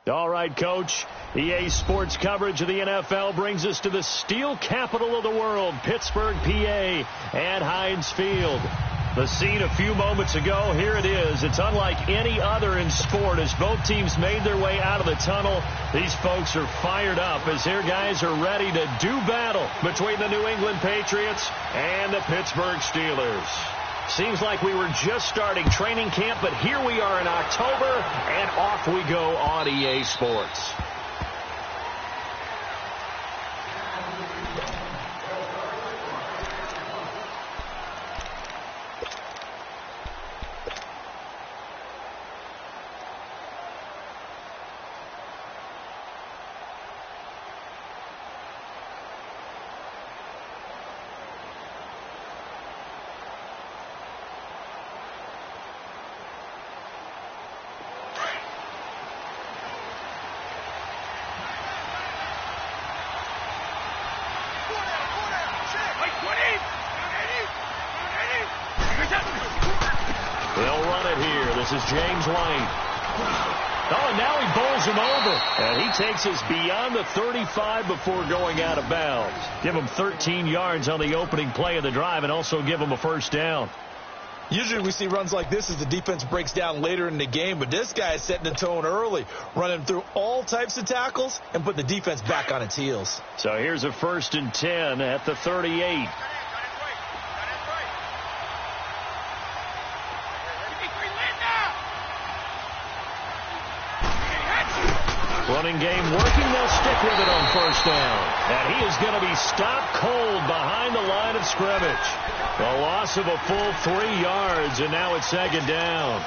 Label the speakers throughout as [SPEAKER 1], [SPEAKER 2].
[SPEAKER 1] All right, Coach. EA Sports coverage of the NFL brings us to the steel capital of the world, Pittsburgh, PA, at Heinz Field. The scene a few moments ago, here it is. It's unlike any other in sport as both teams made their way out of the tunnel. These folks are fired up as their guys are ready to do battle between the New England Patriots and the Pittsburgh Steelers. Seems like we were just starting training camp, but here we are in October, and off we go on EA Sports. They'll run it here. This is James White. Oh, and now he bowls him over. And he takes us beyond the 35 before going out of bounds. Give him 13 yards on the opening play of the drive and also give him a first down.
[SPEAKER 2] Usually we see runs like this as the defense breaks down later in the game, but this guy is setting the tone early, running through all types of tackles and put the defense back on its heels.
[SPEAKER 1] So here's a 1st and 10 at the 38. Running game working. They'll stick with it on 1st down. And he is going to be stopped cold behind the line of scrimmage. A loss of a full 3 yards, and now it's 2nd down.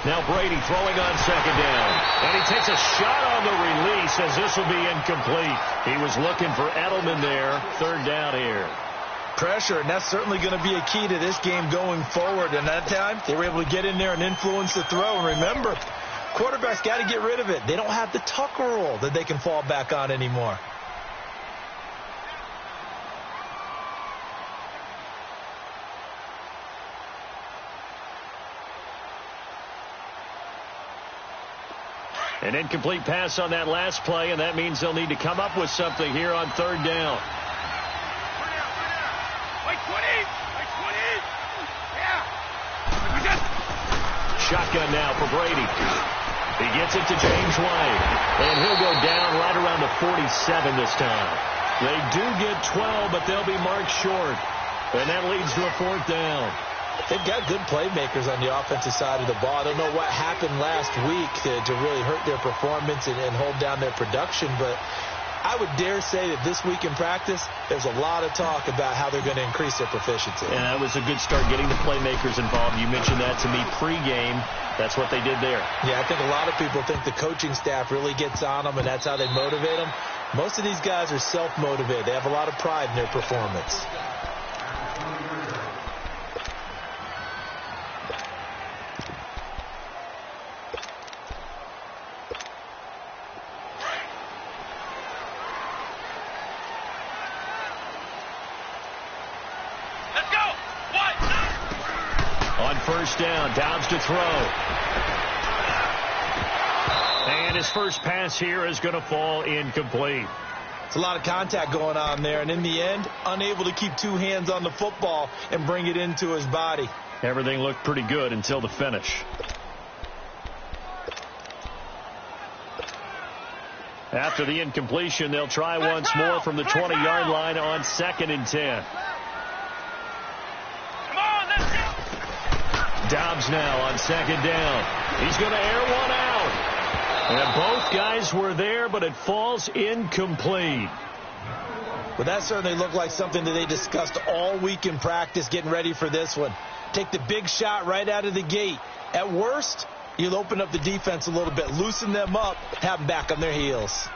[SPEAKER 1] Now Brady throwing on 2nd down. And he takes a shot on the release as this will be incomplete. He was looking for Edelman there. 3rd down here.
[SPEAKER 2] Pressure, and that's certainly going to be a key to this game going forward. And that time, they were able to get in there and influence the throw. And remember, quarterbacks got to get rid of it. They don't have the Tucker rule that they can fall back on anymore.
[SPEAKER 1] An incomplete pass on that last play, and that means they'll need to come up with something here on 3rd down. Shotgun now for Brady. He gets it to James White, and he'll go down right around the 47 this time. They do get 12, but they'll be marked short, and that leads to a 4th down.
[SPEAKER 2] They've got good playmakers on the offensive side of the ball. I don't know what happened last week to really hurt their performance and hold down their production, but I would dare say that this week in practice, there's a lot of talk about how they're going to increase their proficiency.
[SPEAKER 1] And that was a good start getting the playmakers involved. You mentioned that to me pregame. That's what they did there.
[SPEAKER 2] Yeah, I think a lot of people think the coaching staff really gets on them, and that's how they motivate them. Most of these guys are self-motivated. They have a lot of pride in their performance.
[SPEAKER 1] On 1st down, Downs to throw. And his first pass here is going to fall incomplete.
[SPEAKER 2] It's a lot of contact going on there, and in the end, unable to keep 2 hands on the football and bring it into his body.
[SPEAKER 1] Everything looked pretty good until the finish. After the incompletion, they'll try once more from the 20-yard line on 2nd and 10. Dobbs now on 2nd down. He's going to air one out. And both guys were there, but it falls incomplete.
[SPEAKER 2] Well, that certainly looked like something that they discussed all week in practice getting ready for this one. Take the big shot right out of the gate. At worst, you'll open up the defense a little bit, loosen them up, have them back on their heels.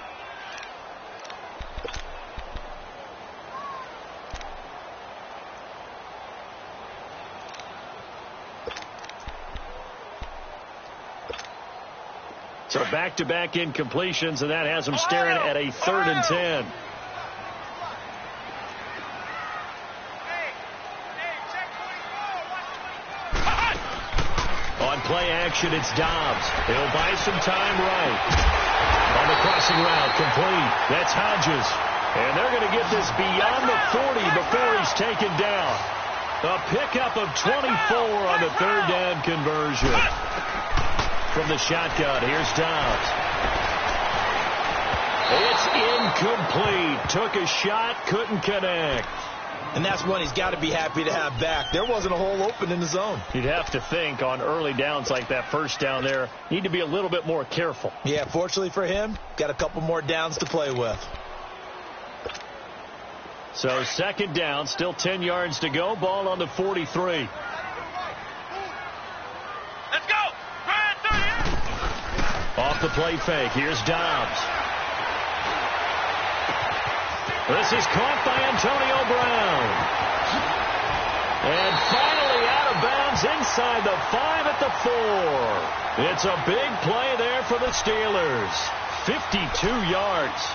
[SPEAKER 1] So back-to-back incompletions, and that has them staring at a 3rd and 10. On play action, it's Dobbs. He'll buy some time right. On the crossing route, complete. That's Hodges. And they're going to get this beyond the 40 before he's taken down. A pickup of 24 on the 3rd down conversion. From the shotgun, here's Dobbs. It's incomplete. Took a shot, couldn't connect.
[SPEAKER 2] And that's one he's got to be happy to have back. There wasn't a hole open in the zone.
[SPEAKER 1] You'd have to think on early downs like that first down there, need to be a little bit more careful.
[SPEAKER 2] Yeah, fortunately for him, got a couple more downs to play with.
[SPEAKER 1] So 2nd down, still 10 yards to go. Ball on the 43.
[SPEAKER 3] Let's go!
[SPEAKER 1] Off the play fake, here's Dobbs. This is caught by Antonio Brown. And finally out of bounds inside the 5 at the 4. It's a big play there for the Steelers. 52 yards.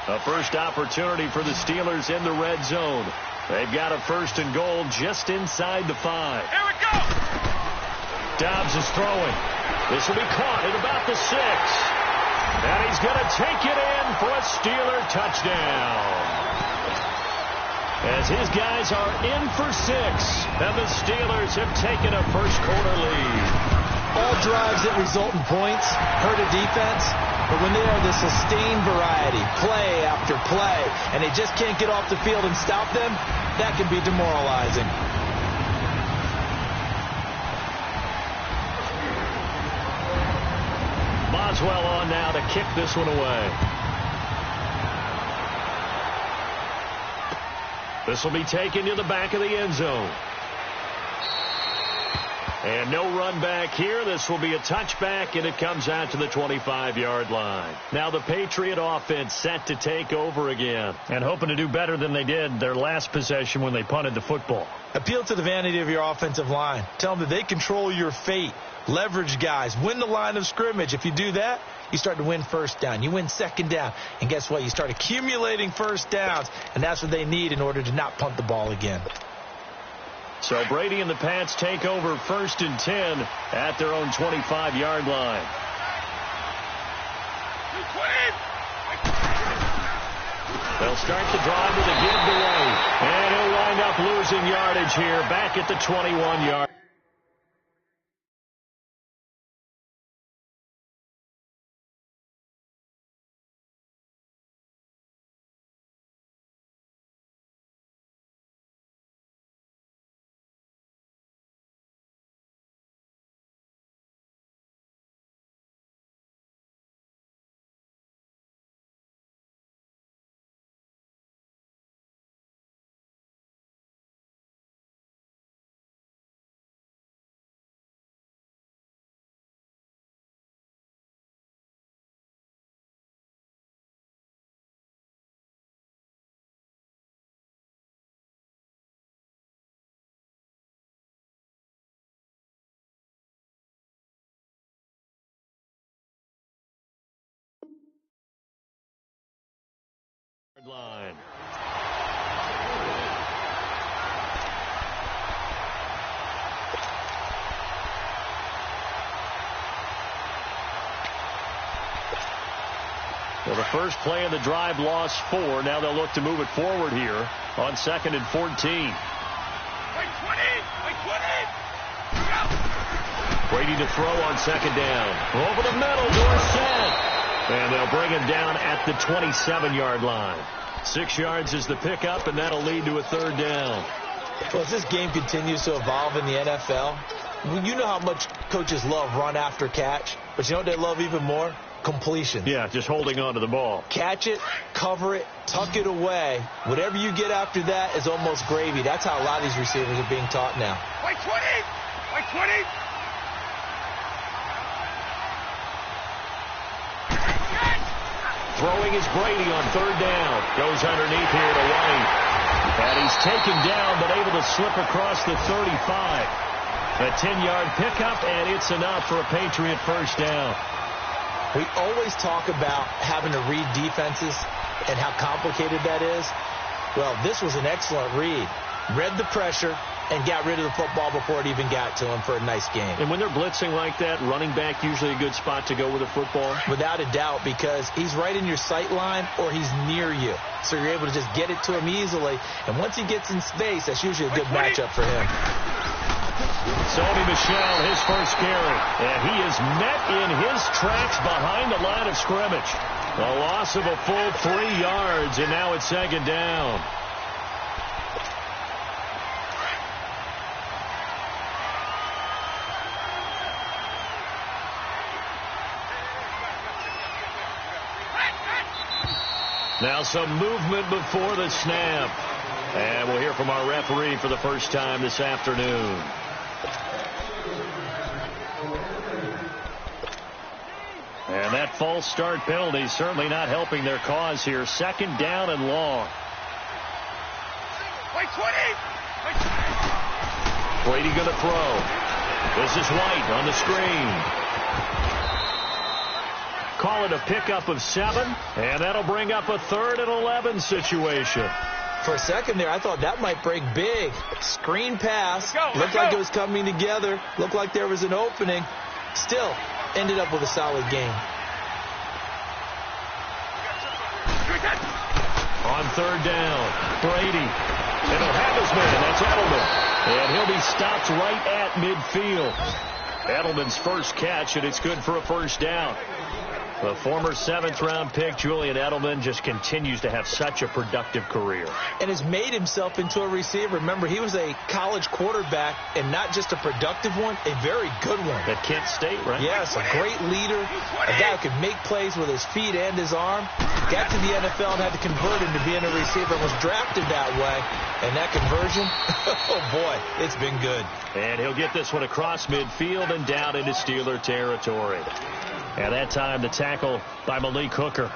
[SPEAKER 1] A first opportunity for the Steelers in the red zone. They've got a 1st and goal just inside the 5.
[SPEAKER 3] Here we go!
[SPEAKER 1] Dobbs is throwing. This will be caught at about the 6. And he's going to take it in for a Steeler touchdown. As his guys are in for 6, and the Steelers have taken a first-quarter lead.
[SPEAKER 2] All drives that result in points hurt a defense, but when they are the sustained variety, play after play, and they just can't get off the field and stop them, that can be demoralizing.
[SPEAKER 1] Boswell on now to kick this one away. This will be taken to the back of the end zone. And no run back here. This will be a touchback, and it comes out to the 25-yard line. Now the Patriot offense set to take over again and hoping to do better than they did their last possession when they punted the football.
[SPEAKER 2] Appeal to the vanity of your offensive line. Tell them that they control your fate. Leverage guys. Win the line of scrimmage. If you do that, you start to win 1st down. You win 2nd down. And guess what? You start accumulating 1st downs, and that's what they need in order to not punt the ball again.
[SPEAKER 1] So Brady and the Pats take over 1st and 10 at their own 25-yard line. They'll start the drive with a giveaway. And he'll wind up losing yardage here back at the 21-yard. Line. Well, the first play of the drive lost 4. Now they'll look to move it forward here on 2nd and 14. Brady to throw on 2nd down. Over the middle, Dorsett. And they'll bring him down at the 27-yard line. 6 yards is the pickup, and that'll lead to a 3rd down.
[SPEAKER 2] Well, as this game continues to evolve in the NFL, you know how much coaches love run after catch, but you know what they love even more? completions.
[SPEAKER 1] Yeah, just holding on to the ball.
[SPEAKER 2] Catch it, cover it, tuck it away. Whatever you get after that is almost gravy. That's how a lot of these receivers are being taught now.
[SPEAKER 3] Wait 20! Wait 20!
[SPEAKER 1] Throwing is Brady on third down. Goes underneath here to White. And he's taken down, but able to slip across the 35. A 10-yard pickup, and it's enough for a Patriot first down.
[SPEAKER 2] We always talk about having to read defenses and how complicated that is. Well, this was an excellent read. Read the pressure and got rid of the football before it even got to him for a nice game.
[SPEAKER 1] And when they're blitzing like that, running back usually a good spot to go with the football?
[SPEAKER 2] Without a doubt, because he's right in your sight line or he's near you. So you're able to just get it to him easily. And once he gets in space, that's usually a good matchup for him.
[SPEAKER 1] Sony Michel, his first carry. And he is met in his tracks behind the line of scrimmage. A loss of a full 3 yards, and now it's second down. Now some movement before the snap. And we'll hear from our referee for the first time this afternoon. And that false start penalty certainly not helping their cause here. Second down and long.
[SPEAKER 3] Wait 20!
[SPEAKER 1] Brady going to throw. This is White on the screen. Call it a pickup of 7, and that'll bring up a 3rd and 11 situation.
[SPEAKER 2] For a second there, I thought that might break big. Screen pass. Looked like it was coming together. Looked like there was an opening. Still ended up with a solid game.
[SPEAKER 1] On third down, Brady. And he'll have his man. That's Edelman. And he'll be stopped right at midfield. Edelman's first catch, and it's good for a first down. The former 7th-round pick, Julian Edelman, just continues to have such a productive career.
[SPEAKER 2] And has made himself into a receiver. Remember, he was a college quarterback, and not just a productive one, a very good one.
[SPEAKER 1] At Kent State, right?
[SPEAKER 2] Yes, a great leader, a guy who could make plays with his feet and his arm. Got to the NFL and had to convert into being a receiver and was drafted that way. And that conversion, oh boy, it's been good.
[SPEAKER 1] And he'll get this one across midfield and down into Steeler territory. And that time the tackle by Malik Hooker.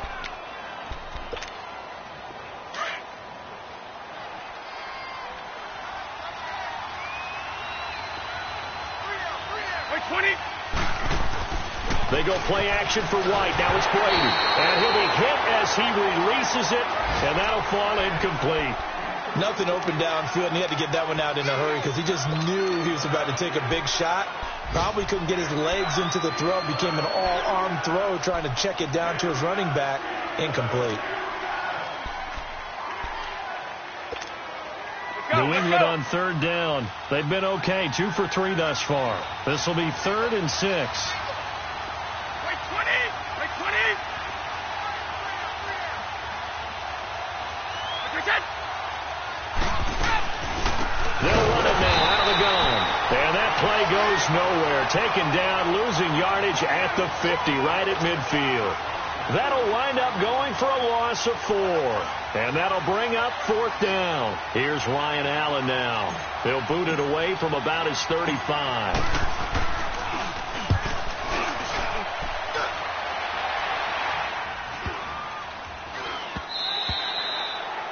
[SPEAKER 3] Wait 20!
[SPEAKER 1] They go play action for White. Now it's Brady. And he'll be hit as he releases it. And that'll fall incomplete.
[SPEAKER 2] Nothing open downfield, and he had to get that one out in a hurry because he just knew he was about to take a big shot. Probably couldn't get his legs into the throw. Became an all-arm throw trying to check it down to his running back. Incomplete.
[SPEAKER 1] New England on third down. They've been okay. 2 for 3 thus far. This will be 3rd and 6.
[SPEAKER 3] Wait 20! Wait 20!
[SPEAKER 1] They'll run it now out of the gun. And that play goes nowhere. Taken down, losing yardage at the 50, right at midfield. That'll wind up going for a loss of 4. And that'll bring up 4th down. Here's Ryan Allen now. He'll boot it away from about his 35.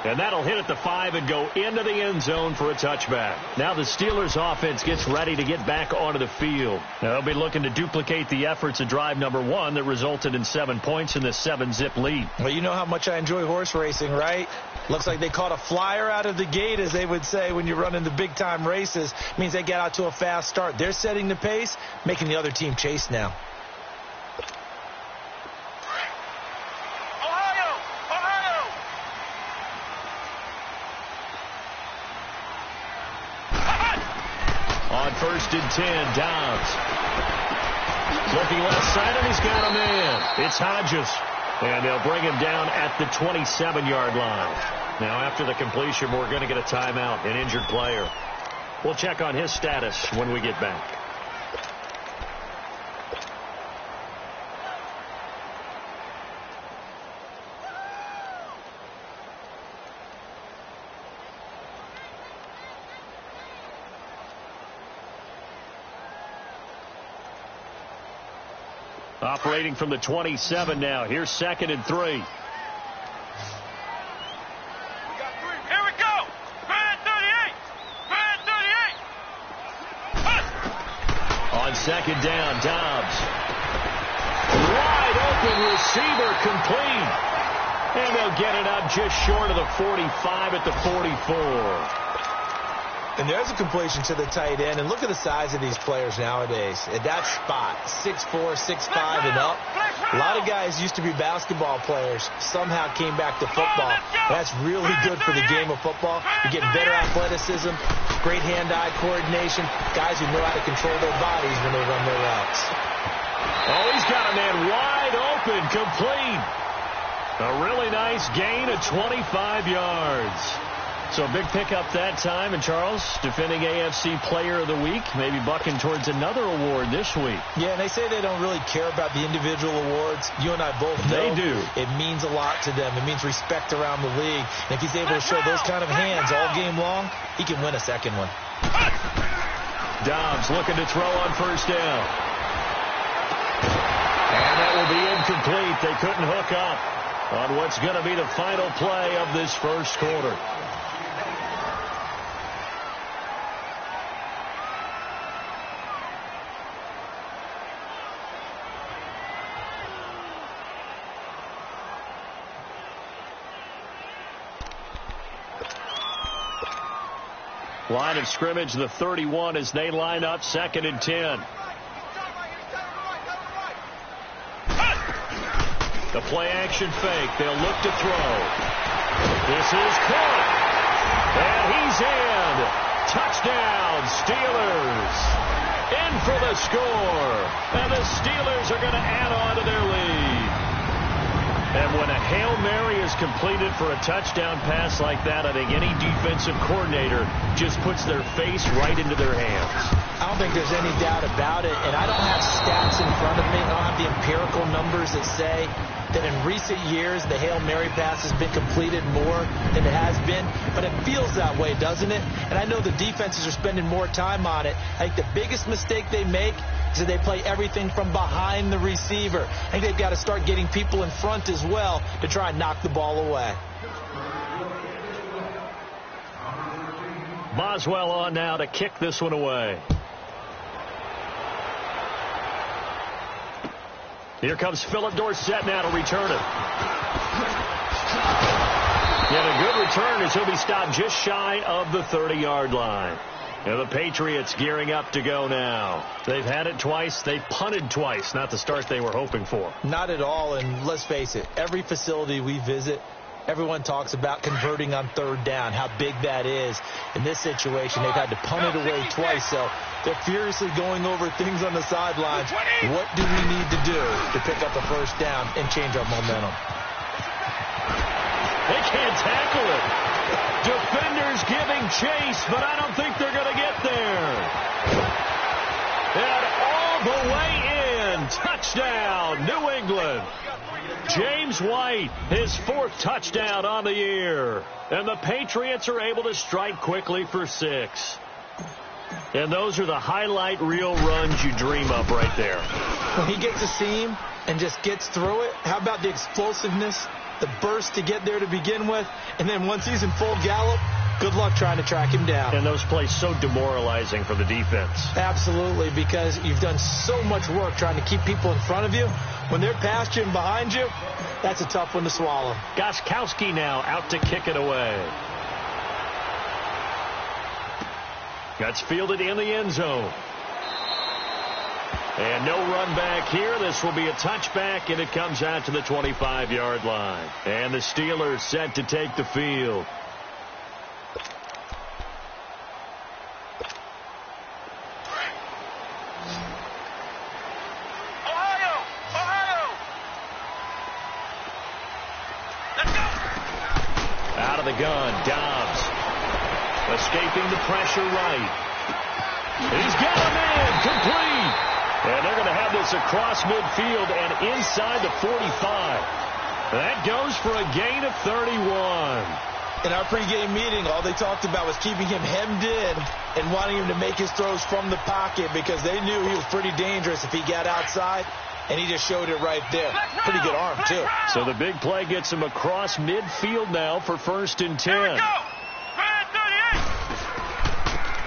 [SPEAKER 1] And that'll hit at the 5 and go into the end zone for a touchback. Now the Steelers offense gets ready to get back onto the field. They'll be looking to duplicate the efforts of drive number 1 that resulted in 7 points in the 7-zip lead.
[SPEAKER 2] Well, you know how much I enjoy horse racing, right? Looks like they caught a flyer out of the gate, as they would say when you're running the big-time races. Means they get out to a fast start. They're setting the pace, making the other team chase now.
[SPEAKER 1] On 1st and 10, Downs. Looking left side, and he's got a man. It's Hodges. And they'll bring him down at the 27-yard line. Now, after the completion, we're going to get a timeout, an injured player. We'll check on his status when we get back. Operating from the 27 now. Here's 2nd and 3.
[SPEAKER 3] Here we go. 38. 38.
[SPEAKER 1] On 2nd down, Dobbs. Wide open receiver, complete. And they'll get it up just short of the 45 at the 44.
[SPEAKER 2] And there's a completion to the tight end. And look at the size of these players nowadays. At that spot, 6'4", 6'5", and up. A lot of guys used to be basketball players. Somehow came back to football. That's really good for the game of football. You're getting better athleticism, great hand-eye coordination, guys who know how to control their bodies when they run their routes.
[SPEAKER 1] Oh, he's got a man wide open, complete. A really nice gain of 25 yards. So a big pickup that time. And Charles, defending AFC Player of the Week, maybe bucking towards another award this week.
[SPEAKER 2] Yeah, and they say they don't really care about the individual awards. You and I both know
[SPEAKER 1] they do.
[SPEAKER 2] It means a lot to them. It means respect around the league. And if he's able to show those kind of hands all game long, he can win a second one.
[SPEAKER 1] Dobbs looking to throw on 1st down. And that will be incomplete. They couldn't hook up on what's going to be the final play of this first quarter. Line of scrimmage, the 31, as they line up 2nd and 10. The play action fake. They'll look to throw. This is caught. And he's in. Touchdown, Steelers. In for the score. And the Steelers are going to add on to their lead. And when a Hail Mary is completed for a touchdown pass like that, I think any defensive coordinator just puts their face right into their hands.
[SPEAKER 2] I don't think there's any doubt about it. And I don't have stats in front of me. I don't have the empirical numbers that say that in recent years the Hail Mary pass has been completed more than it has been. But it feels that way, doesn't it? And I know the defenses are spending more time on it. I think the biggest mistake they make is that they play everything from behind the receiver. I think they've got to start getting people in front as well to try and knock the ball away.
[SPEAKER 1] Boswell on now to kick this one away. Here comes Philip Dorsett now to return it. And a good return as he'll be stopped just shy of the 30-yard line. And the Patriots gearing up to go now. They've had it twice. They've punted twice. Not the start they were hoping for.
[SPEAKER 2] Not at all. And let's face it, every facility we visit, everyone talks about converting on 3rd down, how big that is. In this situation, they've had to punt it away twice. So they're furiously going over things on the sidelines. What do we need to do to pick up a 1st down and change our momentum?
[SPEAKER 1] They can't tackle it. Defenders giving chase, but I don't think they're going to get there. And all the way in. Touchdown, New England. James White, his 4th touchdown on the year. And the Patriots are able to strike quickly for 6. And those are the highlight reel runs you dream of right there.
[SPEAKER 2] When he gets a seam and just gets through it, how about the explosiveness, the burst to get there to begin with, and then once he's in full gallop, good luck trying to track him down.
[SPEAKER 1] And those plays so demoralizing for the defense.
[SPEAKER 2] Absolutely, because you've done so much work trying to keep people in front of you. When they're past you and behind you, that's a tough one to swallow.
[SPEAKER 1] Gostkowski now out to kick it away. That's fielded in the end zone. And no run back here. This will be a touchback, and it comes out to the 25-yard line. And the Steelers set to take the field.
[SPEAKER 3] Ohio! Let's go!
[SPEAKER 1] Out of the gun, Dobbs. Escaping the pressure right. He's got a man, complete. And they're going to have this across midfield and inside the 45. That goes for a gain of 31.
[SPEAKER 2] In our pregame meeting, all they talked about was keeping him hemmed in and wanting him to make his throws from the pocket because they knew he was pretty dangerous if he got outside. And he just showed it right there. Pretty good arm, too.
[SPEAKER 1] So the big play gets him across midfield now for 1st and 10.
[SPEAKER 3] Here we go.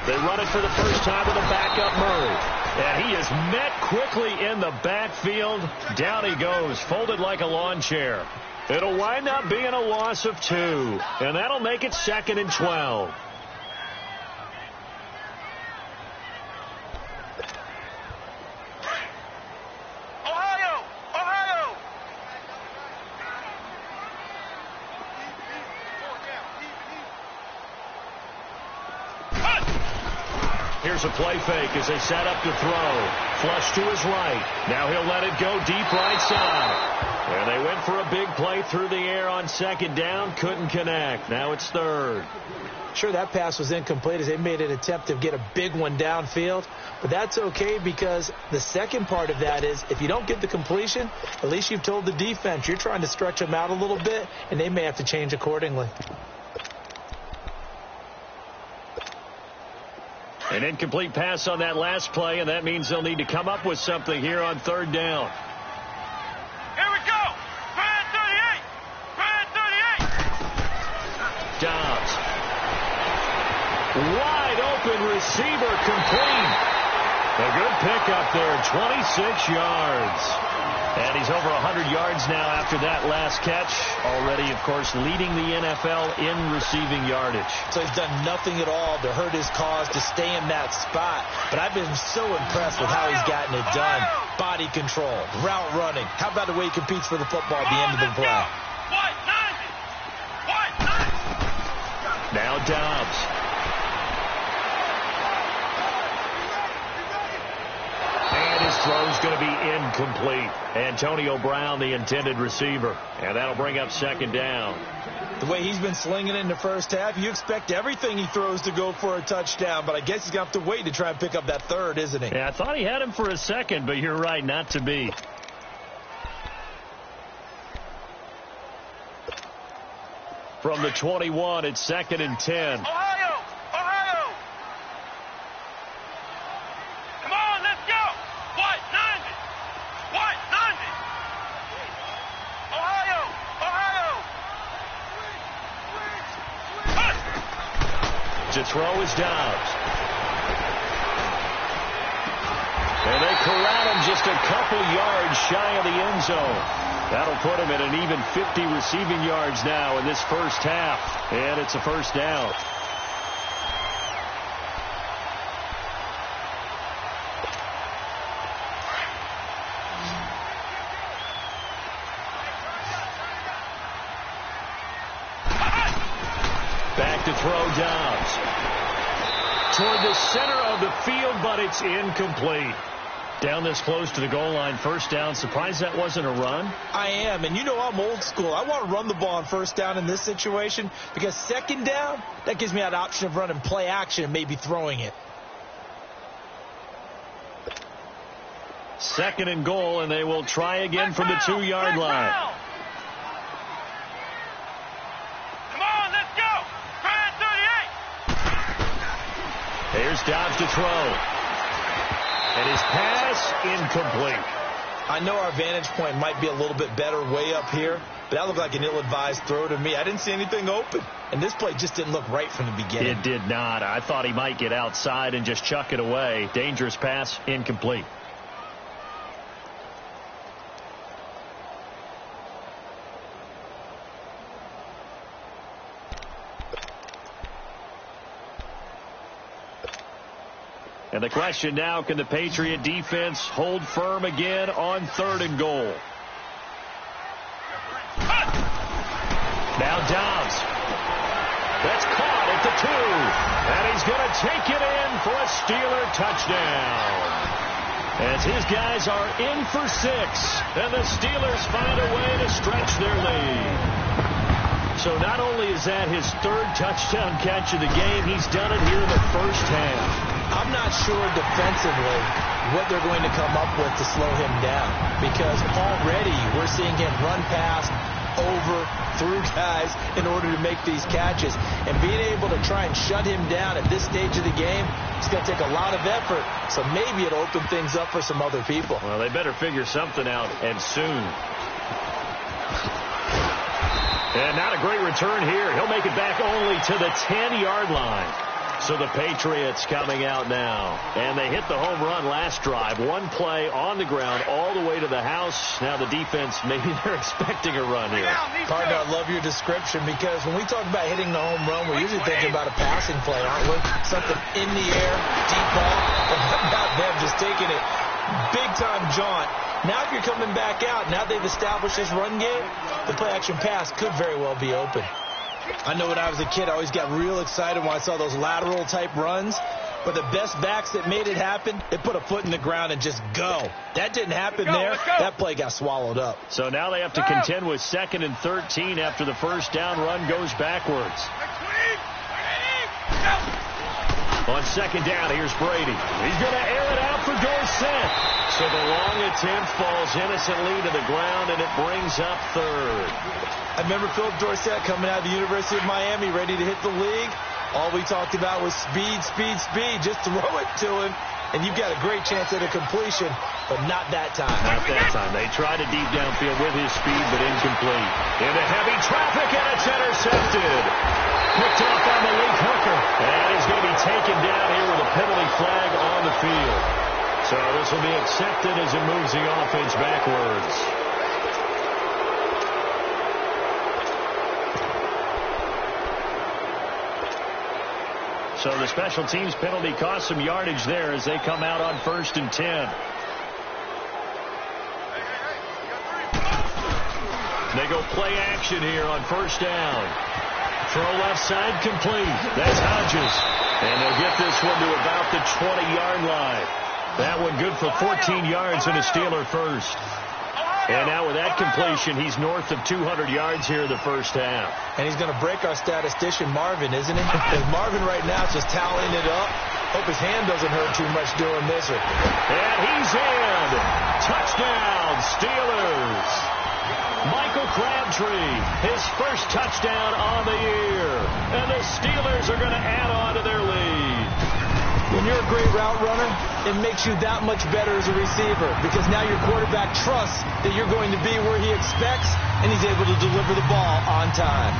[SPEAKER 1] They run it for the first time with a backup Murray. And he is met quickly in the backfield. Down he goes, folded like a lawn chair. It'll wind up being a loss of 2. And that'll make it 2nd and 12. Here's a play fake as they set up to throw. Flush to his right. Now he'll let it go deep right side. And they went for a big play through the air on 2nd down. Couldn't connect. Now it's 3rd.
[SPEAKER 2] Sure, that pass was incomplete as they made an attempt to get a big one downfield. But that's okay because the second part of that is if you don't get the completion, at least you've told the defense you're trying to stretch them out a little bit, and they may have to change accordingly.
[SPEAKER 1] An incomplete pass on that last play, and that means they'll need to come up with something here on 3rd down.
[SPEAKER 3] Here we go. Brand 38. Brand 38.
[SPEAKER 1] Dobbs. Wide open receiver complete. A good pickup there, 26 yards. And he's over 100 yards now after that last catch. Already, of course, leading the NFL in receiving yardage.
[SPEAKER 2] So he's done nothing at all to hurt his cause, to stay in that spot. But I've been so impressed with how he's gotten it done. Body control, route running. How about the way he competes for the football at the end of the play?
[SPEAKER 1] Now Dobbs. And his throw's going to be incomplete. Antonio Brown, the intended receiver. And that'll bring up 2nd down.
[SPEAKER 2] The way he's been slinging it in the first half, you expect everything he throws to go for a touchdown. But I guess he's going to have to wait to try and pick up that 3rd, isn't he?
[SPEAKER 1] Yeah, I thought he had him for a second, but you're right, not to be. From the 21, it's 2nd and 10.
[SPEAKER 3] Ohio! Ohio! Come on, let's go! What? 90! What? 90! Ohio! Ohio!
[SPEAKER 1] To throw is Dobbs. And they corral him just a couple yards shy of the end zone. That'll put him at an even 50 receiving yards now in this first half. And it's a 1st down. Back to throw Dobbs. Toward the center of the field, but it's incomplete. Down this close to the goal line, 1st down. Surprised that wasn't a run?
[SPEAKER 2] I am, and you know I'm old school. I want to run the ball on 1st down in this situation because 2nd down, that gives me that option of running play action and maybe throwing it.
[SPEAKER 1] 2nd and goal, and they will try again from the 2-yard line.
[SPEAKER 3] Come on, let's go! Brand 38!
[SPEAKER 1] Here's Dobbs to throw. And his pass incomplete.
[SPEAKER 2] I know our vantage point might be a little bit better way up here, but that looked like an ill-advised throw to me. I didn't see anything open, and this play just didn't look right from the beginning.
[SPEAKER 1] It did not. I thought he might get outside and just chuck it away. Dangerous pass, incomplete. And the question now, can the Patriot defense hold firm again on 3rd and goal? Now Dobbs. That's caught at the 2. And he's going to take it in for a Steeler touchdown. As his guys are in for 6. And the Steelers find a way to stretch their lead. So not only is that his 3rd touchdown catch of the game, he's done it here in the first half.
[SPEAKER 2] I'm not sure defensively what they're going to come up with to slow him down because already we're seeing him run past over through guys in order to make these catches. And being able to try and shut him down at this stage of the game, it's going to take a lot of effort. So maybe it'll open things up for some other people.
[SPEAKER 1] Well, they better figure something out, and soon. And not a great return here. He'll make it back only to the 10-yard line. So the Patriots coming out now. And they hit the home run last drive. One play on the ground all the way to the house. Now the defense, maybe they're expecting a run here.
[SPEAKER 2] Partner, I love your description, because when we talk about hitting the home run, we're usually thinking about a passing play, aren't we? Something in the air, deep ball. But how about them just taking it big-time jaunt? Now if you're coming back out, now they've established this run game, the play-action pass could very well be open. I know when I was a kid, I always got real excited when I saw those lateral-type runs. But the best backs that made it happen, they put a foot in the ground and just go. That didn't happen there. That play got swallowed up.
[SPEAKER 1] So now they have to contend with 2nd and 13 after the first down run goes backwards. On 2nd down, here's Brady. He's going to air it out for Dorsett. So the long attempt falls innocently to the ground, and it brings up 3rd.
[SPEAKER 2] I remember Philip Dorsett coming out of the University of Miami, ready to hit the league. All we talked about was speed, speed, speed. Just throw it to him, and you've got a great chance at a completion, but not that time.
[SPEAKER 1] Not that time. They tried to deep downfield with his speed, but incomplete. Into heavy traffic, and it's intercepted. Picked off by Malik Hooker, and he's going to be taken down here with a penalty flag on the field. So this will be accepted as it moves the offense backwards. So the special teams penalty cost some yardage there as they come out on 1st and 10. They go play action here on 1st down. Throw left side complete. That's Hodges. And they'll get this one to about the 20-yard line. That one good for 14 yards and a Steeler first. And now with that completion, he's north of 200 yards here in the first half.
[SPEAKER 2] And he's going to break our statistician Marvin, isn't he? Because Marvin right now is just toweling it up. Hope his hand doesn't hurt too much doing this.
[SPEAKER 1] And he's in. Touchdown, Steelers. Michael Crabtree, his first touchdown on the year. And the Steelers are going to add on to their lead.
[SPEAKER 2] When you're a great route runner, it makes you that much better as a receiver, because now your quarterback trusts that you're going to be where he expects, and he's able to deliver the ball on time.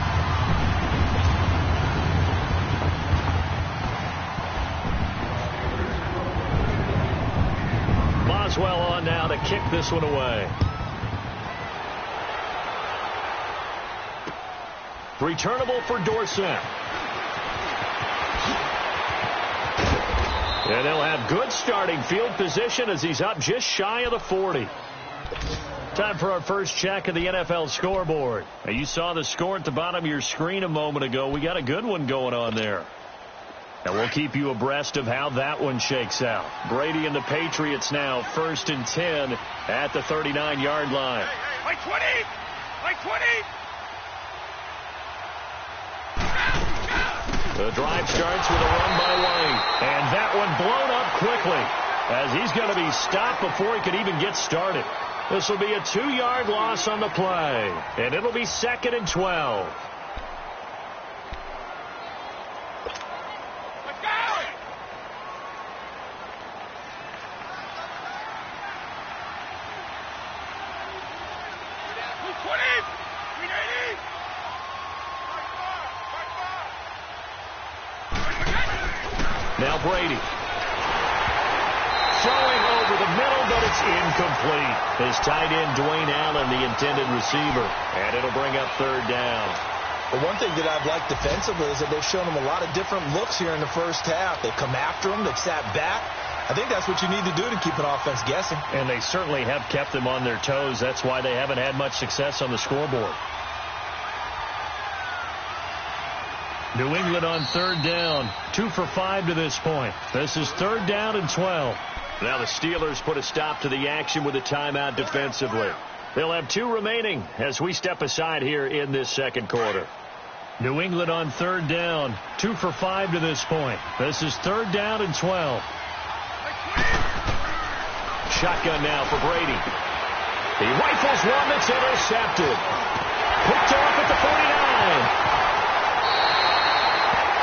[SPEAKER 1] Boswell on now to kick this one away. Returnable for Dorsett. And they'll have good starting field position as he's up just shy of the 40. Time for our first check of the NFL scoreboard. Now, you saw the score at the bottom of your screen a moment ago. We got a good one going on there. And we'll keep you abreast of how that one shakes out. Brady and the Patriots now 1st and 10 at the 39-yard line.
[SPEAKER 3] Like 20! Like 20!
[SPEAKER 1] The drive starts with a run by White. And that one blown up quickly as he's going to be stopped before he could even get started. This will be a 2-yard loss on the play. And it'll be 2nd and 12.
[SPEAKER 3] Let's go!
[SPEAKER 1] Now Brady. Throwing over the middle, but it's incomplete. His tight end, Dwayne Allen, the intended receiver. And it'll bring up 3rd down.
[SPEAKER 2] But one thing that I've liked defensively is that they've shown him a lot of different looks here in the first half. They've come after him. They've sat back. I think that's what you need to do to keep an offense guessing.
[SPEAKER 1] And they certainly have kept them on their toes. That's why they haven't had much success on the scoreboard. New England on 3rd down. 2 for 5 to this point. This is 3rd down and 12. Now the Steelers put a stop to the action with a timeout defensively. They'll have 2 remaining as we step aside here in this second quarter. New England on 3rd down. 2 for 5 to this point. This is 3rd down and 12. Shotgun now for Brady. He rifles one that's intercepted. Picked off at the 49.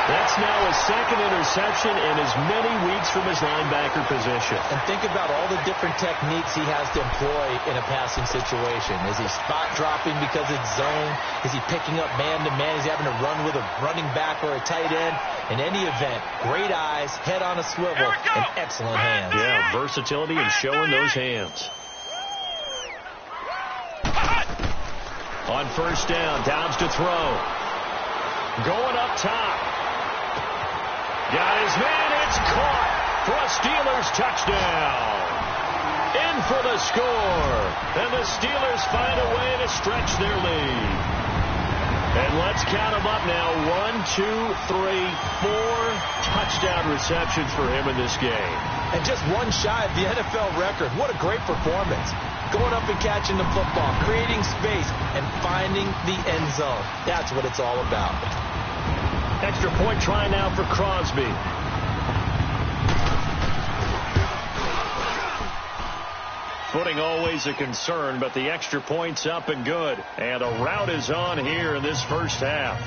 [SPEAKER 1] That's now his second interception in as many weeks from his linebacker position.
[SPEAKER 2] And think about all the different techniques he has to employ in a passing situation. Is he spot dropping because it's zone? Is he picking up man-to-man? Is he having to run with a running back or a tight end? In any event, great eyes, head on a swivel, and excellent hands.
[SPEAKER 1] Yeah, versatility and showing those hands. On first down, Dobbs to throw. Going up top. Got his man, it's caught for a Steelers touchdown. In for the score. And the Steelers find a way to stretch their lead. And let's count them up now. 1, 2, 3, 4 touchdown receptions for him in this game.
[SPEAKER 2] And just one shy of the NFL record. What a great performance. Going up and catching the football, creating space, and finding the end zone. That's what it's all about.
[SPEAKER 1] Extra point try now for Crosby. Footing always a concern, but the extra point's up and good. And a rout is on here in this first half.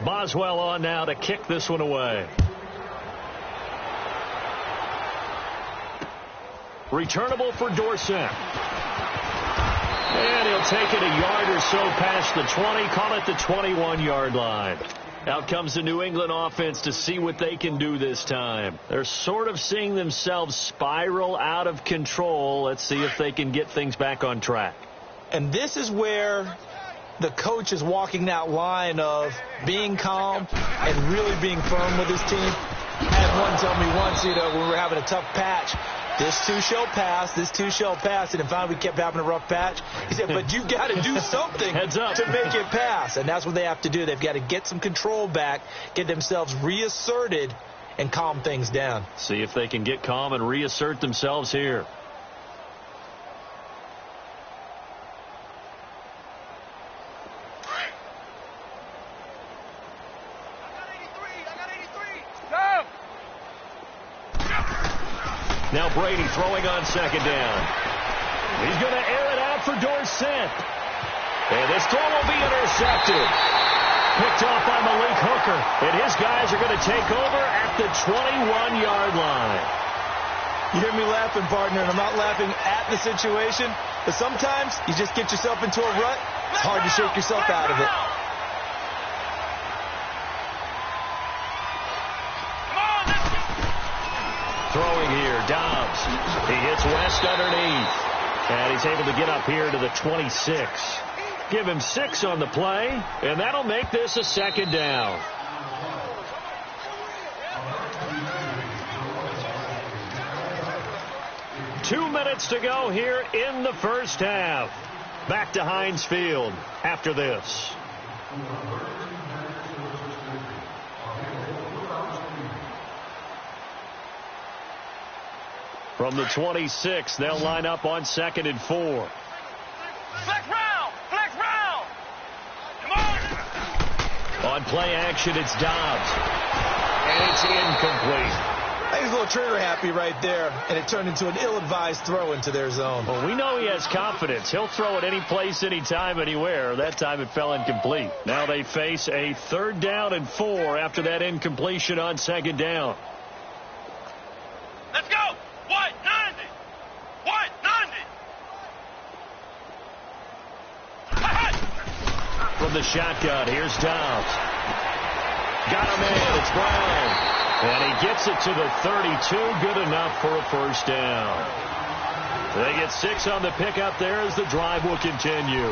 [SPEAKER 1] Boswell on now to kick this one away. Returnable for Dorsett. And he'll take it a yard or so past the 20, call it the 21-yard line. Out comes the New England offense to see what they can do this time. They're sort of seeing themselves spiral out of control. Let's see if they can get things back on track.
[SPEAKER 2] And this is where the coach is walking that line of being calm and really being firm with his team. I had one tell me once, when we were having a tough patch, this too shall pass, this too shall pass. And finally we kept having a rough patch. He said, but you've got to do something
[SPEAKER 1] Heads up.
[SPEAKER 2] to make it pass. And that's what they have to do. They've got to get some control back, get themselves reasserted, and calm things down.
[SPEAKER 1] See if they can get calm and reassert themselves here. Now Brady throwing on second down. He's going to air it out for Dorsett. And this throw will be intercepted. Picked off by Malik Hooker. And his guys are going to take over at the 21-yard line.
[SPEAKER 2] You hear me laughing, partner, and I'm not laughing at the situation, but sometimes you just get yourself into a rut. It's hard to shake yourself out of it.
[SPEAKER 1] Throwing here, Dobbs. He hits West underneath. And he's able to get up here to the 26. Give him 6 on the play, and that'll make this a second down. Two minutes to go here in the first half. Back to Heinz Field after this. From the 26, they'll line up on 2nd and 4.
[SPEAKER 3] Flex round! Flex round! Come on!
[SPEAKER 1] On play action, it's Dobbs. And it's incomplete.
[SPEAKER 2] I think he's a little trigger happy right there, and it turned into an ill-advised throw into their zone.
[SPEAKER 1] Well, we know he has confidence. He'll throw it any place, anytime, anywhere. That time it fell incomplete. Now they face a 3rd down and 4 after that incompletion on 2nd down.
[SPEAKER 3] Let's go! What? 90! What? 90!
[SPEAKER 1] From the shotgun, here's Dobbs. Got him in. It's Brown. And he gets it to the 32. Good enough for a first down. They get 6 on the pickup there as the drive will continue.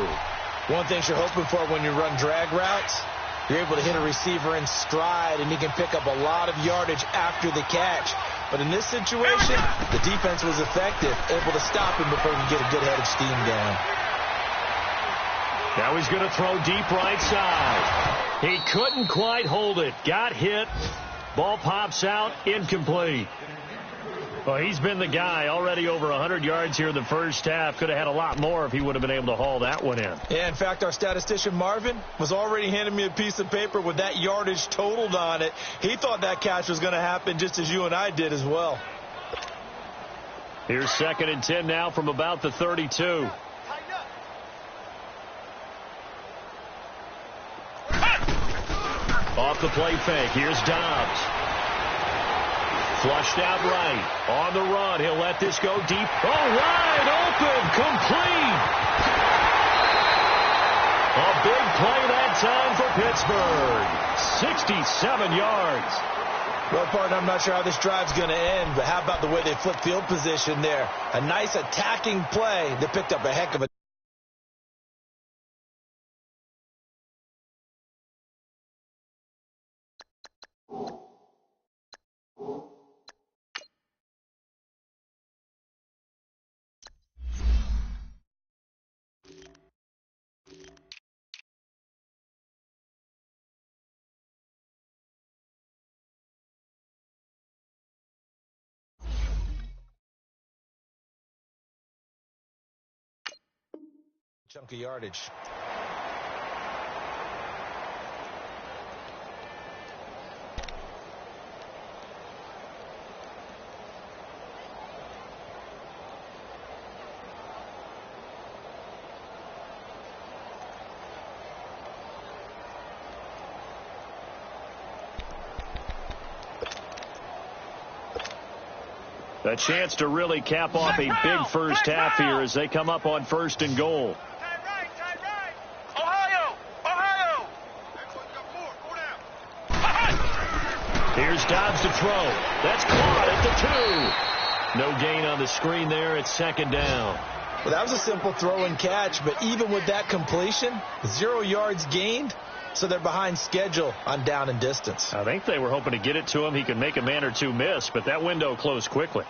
[SPEAKER 2] One thing you're hoping for when you run drag routes, you're able to hit a receiver in stride, and he can pick up a lot of yardage after the catch. But in this situation, the defense was effective, able to stop him before he could get a good head of steam down.
[SPEAKER 1] Now he's going to throw deep right side. He couldn't quite hold it. Got hit. Ball pops out. Incomplete. Well, he's been the guy. Already over 100 yards here in the first half. Could have had a lot more if he would have been able to haul that one in.
[SPEAKER 2] Yeah, in fact, our statistician Marvin was already handing me a piece of paper with that yardage totaled on it. He thought that catch was going to happen just as you and I did as well.
[SPEAKER 1] Here's 2nd and 10 now from about the 32. Off the play fake. Here's Dobbs. Flushed out right. On the run. He'll let this go deep. Oh, wide open. Complete. A big play that time for Pittsburgh. 67 yards.
[SPEAKER 2] Well, partner, I'm not sure how this drive's going to end, but how about the way they flip field position there? A nice attacking play that picked up a heck of a chunk of yardage.
[SPEAKER 1] A chance to really cap off a big first half here as they come up on 1st and goal. Here's Dobbs to throw. That's caught at the 2. No gain on the screen there. It's 2nd down.
[SPEAKER 2] Well, that was a simple throw and catch, but even with that completion, 0 yards gained, so they're behind schedule on down and distance.
[SPEAKER 1] I think they were hoping to get it to him. He could make a man or two miss, but that window closed quickly.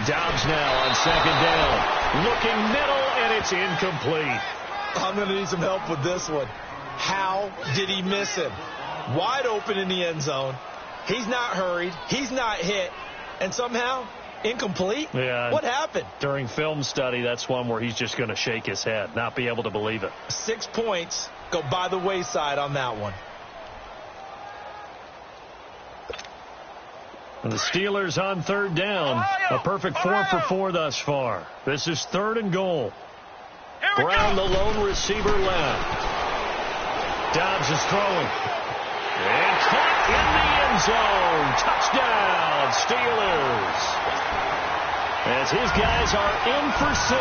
[SPEAKER 1] Dobbs now on 2nd down. Looking middle, and it's incomplete.
[SPEAKER 2] I'm going to need some help with this one. How did he miss him? Wide open in the end zone. He's not hurried. He's not hit. And somehow, incomplete?
[SPEAKER 1] Yeah.
[SPEAKER 2] What happened?
[SPEAKER 1] During film study, that's one where he's just going to shake his head, not be able to believe it.
[SPEAKER 2] 6 points go by the wayside on that one.
[SPEAKER 1] And the Steelers on 3rd down. A perfect 4 for 4 thus far. This is 3rd and goal. Brown, the lone receiver, left. Dobbs is throwing. And caught in the end zone. Touchdown, Steelers. As his guys are in for 6.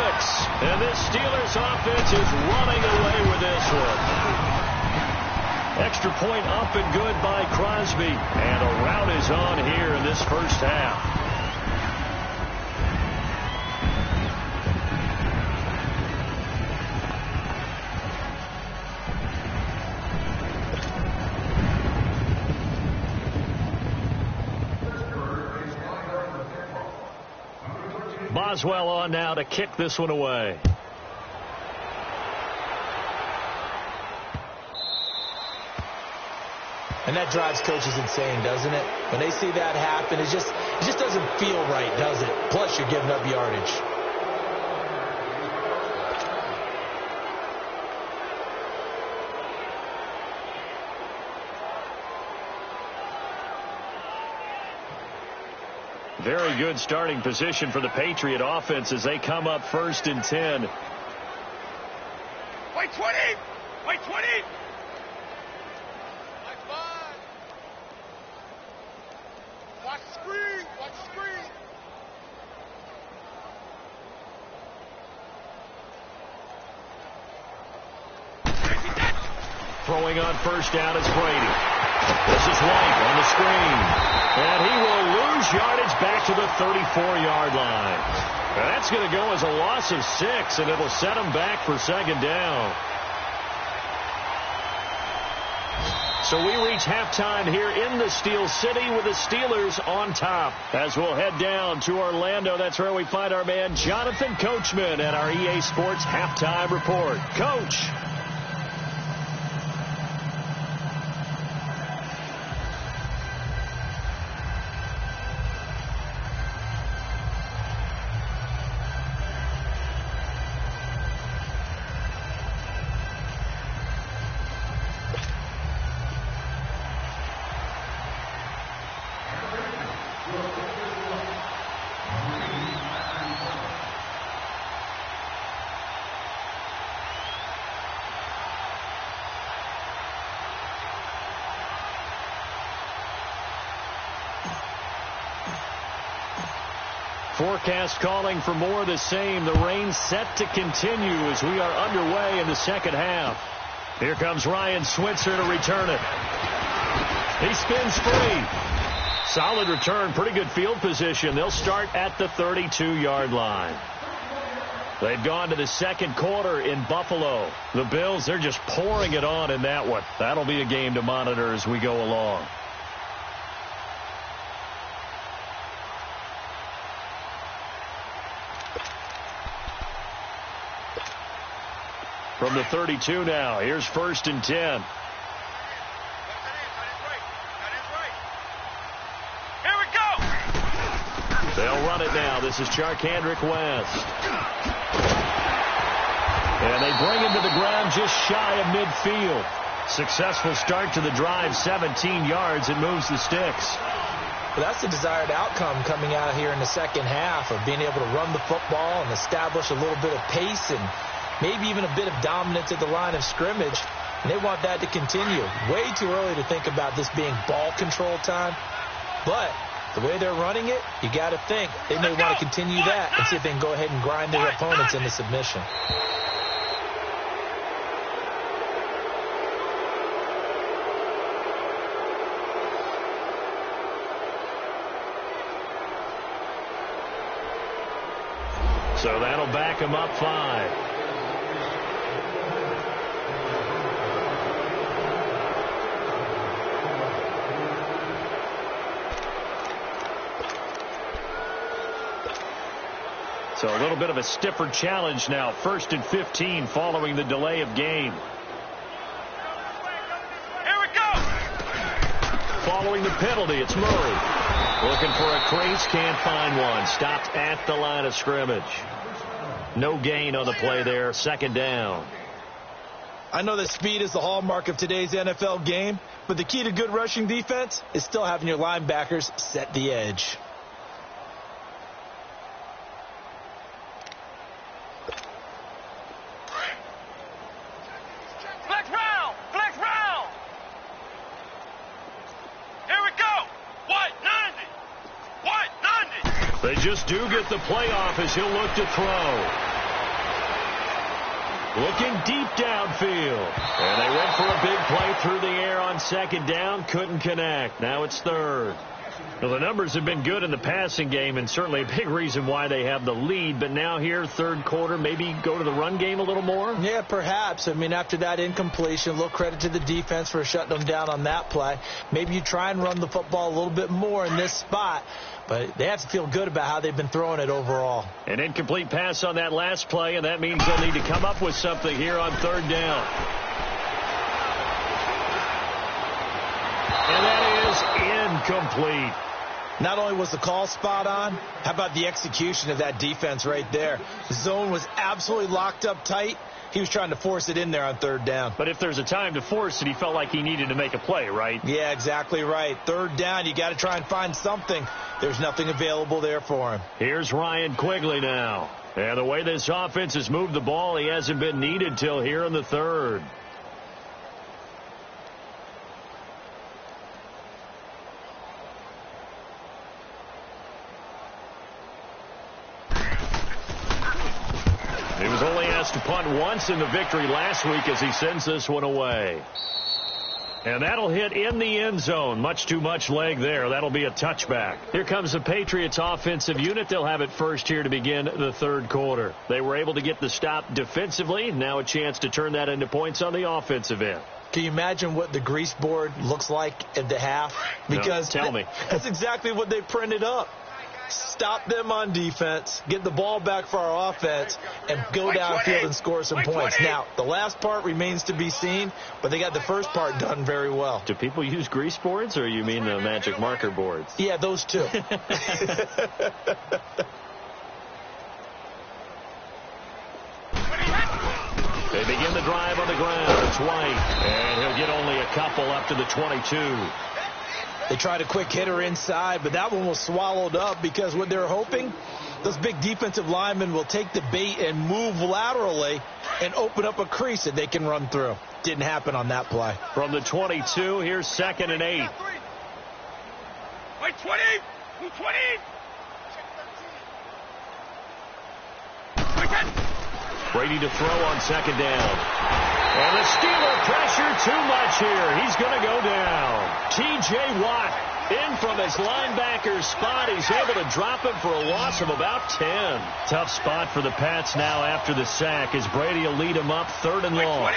[SPEAKER 1] And this Steelers offense is running away with this one. Extra point up and good by Crosby. And a rout is on here in this first half. Boswell on now to kick this one away.
[SPEAKER 2] And that drives coaches insane, doesn't it? When they see that happen, it just doesn't feel right, does it? Plus, you're giving up yardage.
[SPEAKER 1] Very good starting position for the Patriot offense as they come up 1st and 10.
[SPEAKER 3] Wait 20! Wait 20! Watch screen! Watch screen!
[SPEAKER 1] Throwing on 1st down is Brady. This is White on the screen. And he will lose yardage back to the 34-yard line. Now that's going to go as a loss of 6, and it'll set him back for 2nd down. So we reach halftime here in the Steel City with the Steelers on top. As we'll head down to Orlando, that's where we find our man Jonathan Coachman at our EA Sports Halftime Report. Coach. Forecast calling for more of the same. The rain set to continue as we are underway in the second half. Here comes Ryan Switzer to return it. He spins free. Solid return, pretty good field position. They'll start at the 32-yard line. They've gone to the second quarter in Buffalo. The Bills, they're just pouring it on in that one. That'll be a game to monitor as we go along. From the 32 now, here's 1st and 10.
[SPEAKER 3] Here we go.
[SPEAKER 1] They'll run it now. This is Charkandrick West. And they bring him to the ground just shy of midfield. Successful start to the drive, 17 yards, and moves the sticks.
[SPEAKER 2] Well, that's the desired outcome coming out here in the second half of being able to run the football and establish a little bit of pace and maybe even a bit of dominance at the line of scrimmage, and they want that to continue. Way too early to think about this being ball control time, but the way they're running it, you got to think they may want to continue that and see if they can go ahead and grind their opponents into submission.
[SPEAKER 1] So that'll back them up 5. So a little bit of a stiffer challenge now. 1st and 15 following the delay of game.
[SPEAKER 3] Here we go.
[SPEAKER 1] Following the penalty, it's Murray. Looking for a crease, can't find one. Stopped at the line of scrimmage. No gain on the play there. 2nd down.
[SPEAKER 2] I know that speed is the hallmark of today's NFL game, but the key to good rushing defense is still having your linebackers set the edge.
[SPEAKER 1] They just do get the playoff as he'll look to throw. Looking deep downfield. And they went for a big play through the air on 2nd down. Couldn't connect. Now it's 3rd. Well, the numbers have been good in the passing game and certainly a big reason why they have the lead. But now here, 3rd quarter, maybe go to the run game a little more?
[SPEAKER 2] Yeah, perhaps. I mean, after that incompletion, a little credit to the defense for shutting them down on that play. Maybe you try and run the football a little bit more in this spot. But they have to feel good about how they've been throwing it overall.
[SPEAKER 1] An incomplete pass on that last play, and that means they'll need to come up with something here on 3rd down. And that is incomplete.
[SPEAKER 2] Not only was the call spot on, how about the execution of that defense right there? The zone was absolutely locked up tight. He was trying to force it in there on 3rd down.
[SPEAKER 1] But if there's a time to force it, he felt like he needed to make a play, right?
[SPEAKER 2] Yeah, exactly right. 3rd down, you got to try and find something. There's nothing available there for him.
[SPEAKER 1] Here's Ryan Quigley now. And the way this offense has moved the ball, he hasn't been needed till here in the 3rd. He was only asked to punt once in the victory last week as he sends this one away. And that'll hit in the end zone. Much too much leg there. That'll be a touchback. Here comes the Patriots offensive unit. They'll have it first here to begin the 3rd quarter. They were able to get the stop defensively. Now a chance to turn that into points on the offensive end.
[SPEAKER 2] Can you imagine what the grease board looks like at the half? Because
[SPEAKER 1] no, tell me.
[SPEAKER 2] That's exactly what they printed up. Stop them on defense, get the ball back for our offense, and go downfield and score some points. Now, the last part remains to be seen, but they got the first part done very well.
[SPEAKER 1] Do people use grease boards, or you mean the magic marker boards?
[SPEAKER 2] Yeah, those two.
[SPEAKER 1] They begin the drive on the ground. It's White, and he'll get only a couple up to the 22.
[SPEAKER 2] They tried a quick hitter inside, but that one was swallowed up because what they're hoping, those big defensive linemen will take the bait and move laterally and open up a crease that they can run through. Didn't happen on that play.
[SPEAKER 1] From the 22, here's 2nd and 8.
[SPEAKER 3] Wait, 20! 20!
[SPEAKER 1] Brady to throw on 2nd down. And the Steeler pressure too much here. He's going to go down. T.J. Watt in from his linebacker spot. He's able to drop him for a loss of about 10. Tough spot for the Pats now after the sack as Brady will lead him up 3rd and long.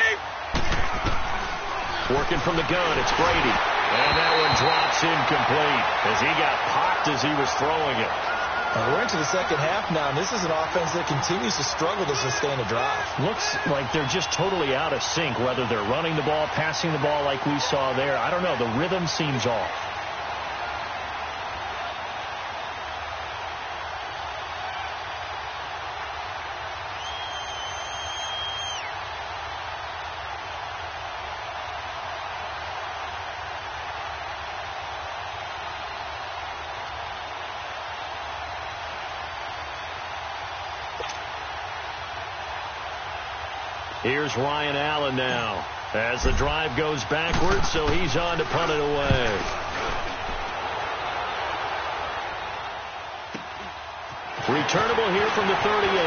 [SPEAKER 1] Working from the gun, it's Brady. And that one drops incomplete as he got popped as he was throwing it.
[SPEAKER 2] We're into the second half now, and this is an offense that continues to struggle to sustain a drive.
[SPEAKER 1] Looks like they're just totally out of sync, whether they're running the ball, passing the ball like we saw there. I don't know. The rhythm seems off. Here's Ryan Allen now as the drive goes backwards, so he's on to punt it away. Returnable here from the 38.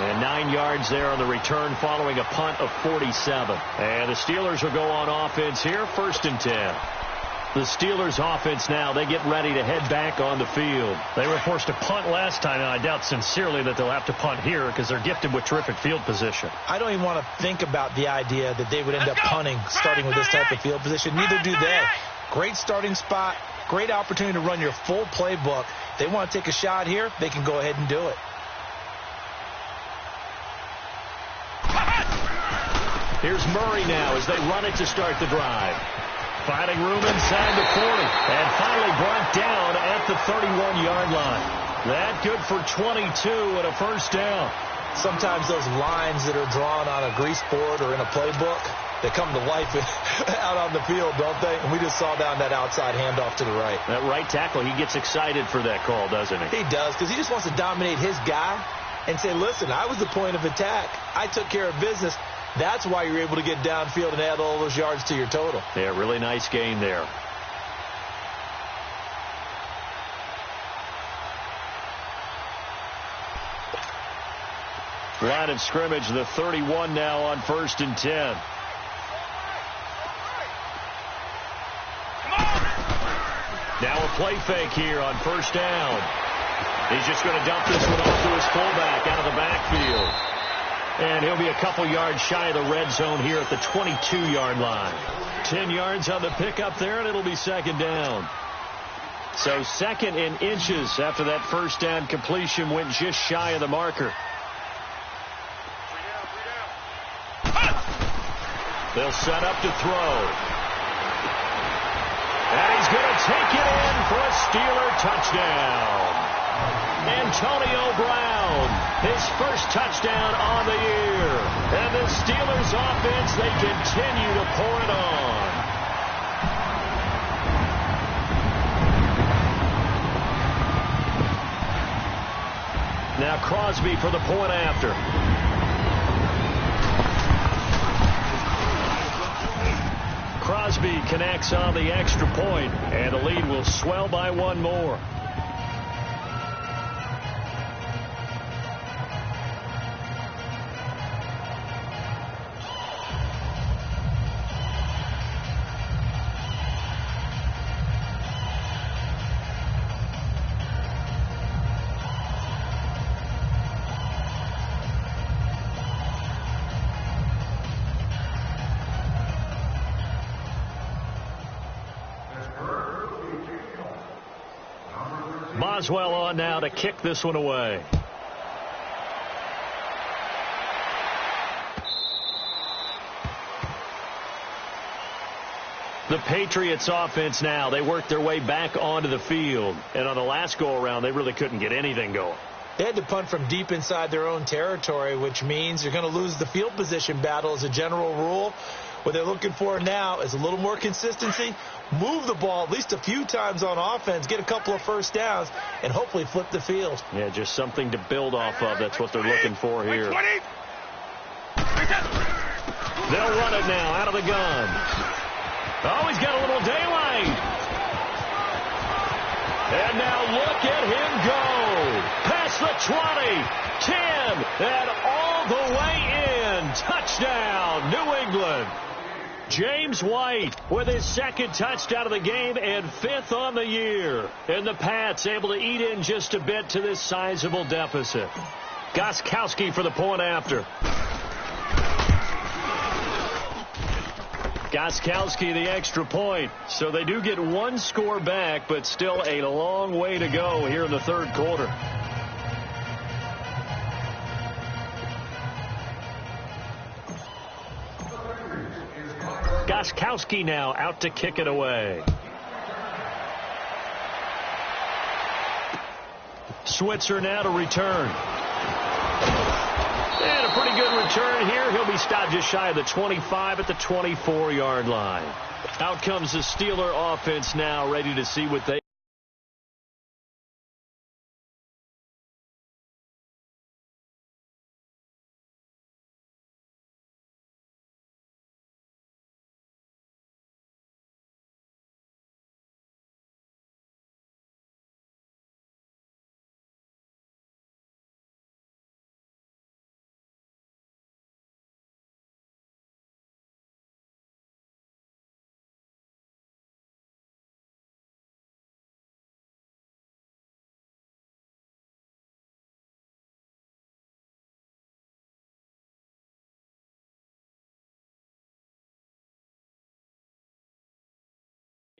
[SPEAKER 1] And 9 yards there on the return following a punt of 47. And the Steelers will go on offense here, 1st and 10. The Steelers offense now, they get ready to head back on the field. They were forced to punt last time, and I doubt sincerely that they'll have to punt here because they're gifted with terrific field position.
[SPEAKER 2] I don't even want to think about the idea that they would end up punting starting with this type of field position. Neither do they. Great starting spot, great opportunity to run your full playbook. They want to take a shot here, they can go ahead and do it.
[SPEAKER 1] Here's Murray now as they run it to start the drive. Finding room inside the 40. And finally brought down at the 31-yard line. That good for 22 and a 1st down.
[SPEAKER 2] Sometimes those lines that are drawn on a grease board or in a playbook, they come to life out on the field, don't they? And we just saw down that outside handoff to the right.
[SPEAKER 1] That right tackle, he gets excited for that call, doesn't he?
[SPEAKER 2] He does, because he just wants to dominate his guy and say, listen, I was the point of attack. I took care of business. That's why you're able to get downfield and add all those yards to your total.
[SPEAKER 1] Yeah, really nice gain there. Line of scrimmage, the 31 now on 1st and 10. Now a play fake here on 1st down. He's just going to dump this one off to his fullback out of the backfield. And he'll be a couple yards shy of the red zone here at the 22-yard line. 10 yards on the pickup there, and it'll be 2nd down. So 2nd in inches after that 1st down completion went just shy of the marker. They'll set up to throw. And he's going to take it in for a Steeler touchdown. Antonio Brown, his 1st touchdown on the year. And the Steelers offense, they continue to pour it on. Now Crosby for the point after. Crosby connects on the extra point, and the lead will swell by 1 more. Boswell on now to kick this one away. The Patriots offense now, they worked their way back onto the field. And on the last go-around, they really couldn't get anything going.
[SPEAKER 2] They had to punt from deep inside their own territory, which means you're going to lose the field position battle as a general rule. What they're looking for now is a little more consistency, move the ball at least a few times on offense, get a couple of first downs, and hopefully flip the field.
[SPEAKER 1] Yeah, just something to build off of. That's what they're looking for here. They'll run it now out of the gun. Oh, he's got a little daylight. And now look at him go. Past the 20, 10, and all the way in. Touchdown, New England. James White with his second touchdown of the game and fifth on the year. And the Pats able to eat in just a bit to this sizable deficit. Gostkowski for the point after. Gostkowski the extra point. So they do get one score back, but still a long way to go here in the third quarter. Gostkowski now out to kick it away. Switzer now to return. And a pretty good return here. He'll be stopped just shy of the 25 at the 24-yard line. Out comes the Steeler offense now, ready to see what they...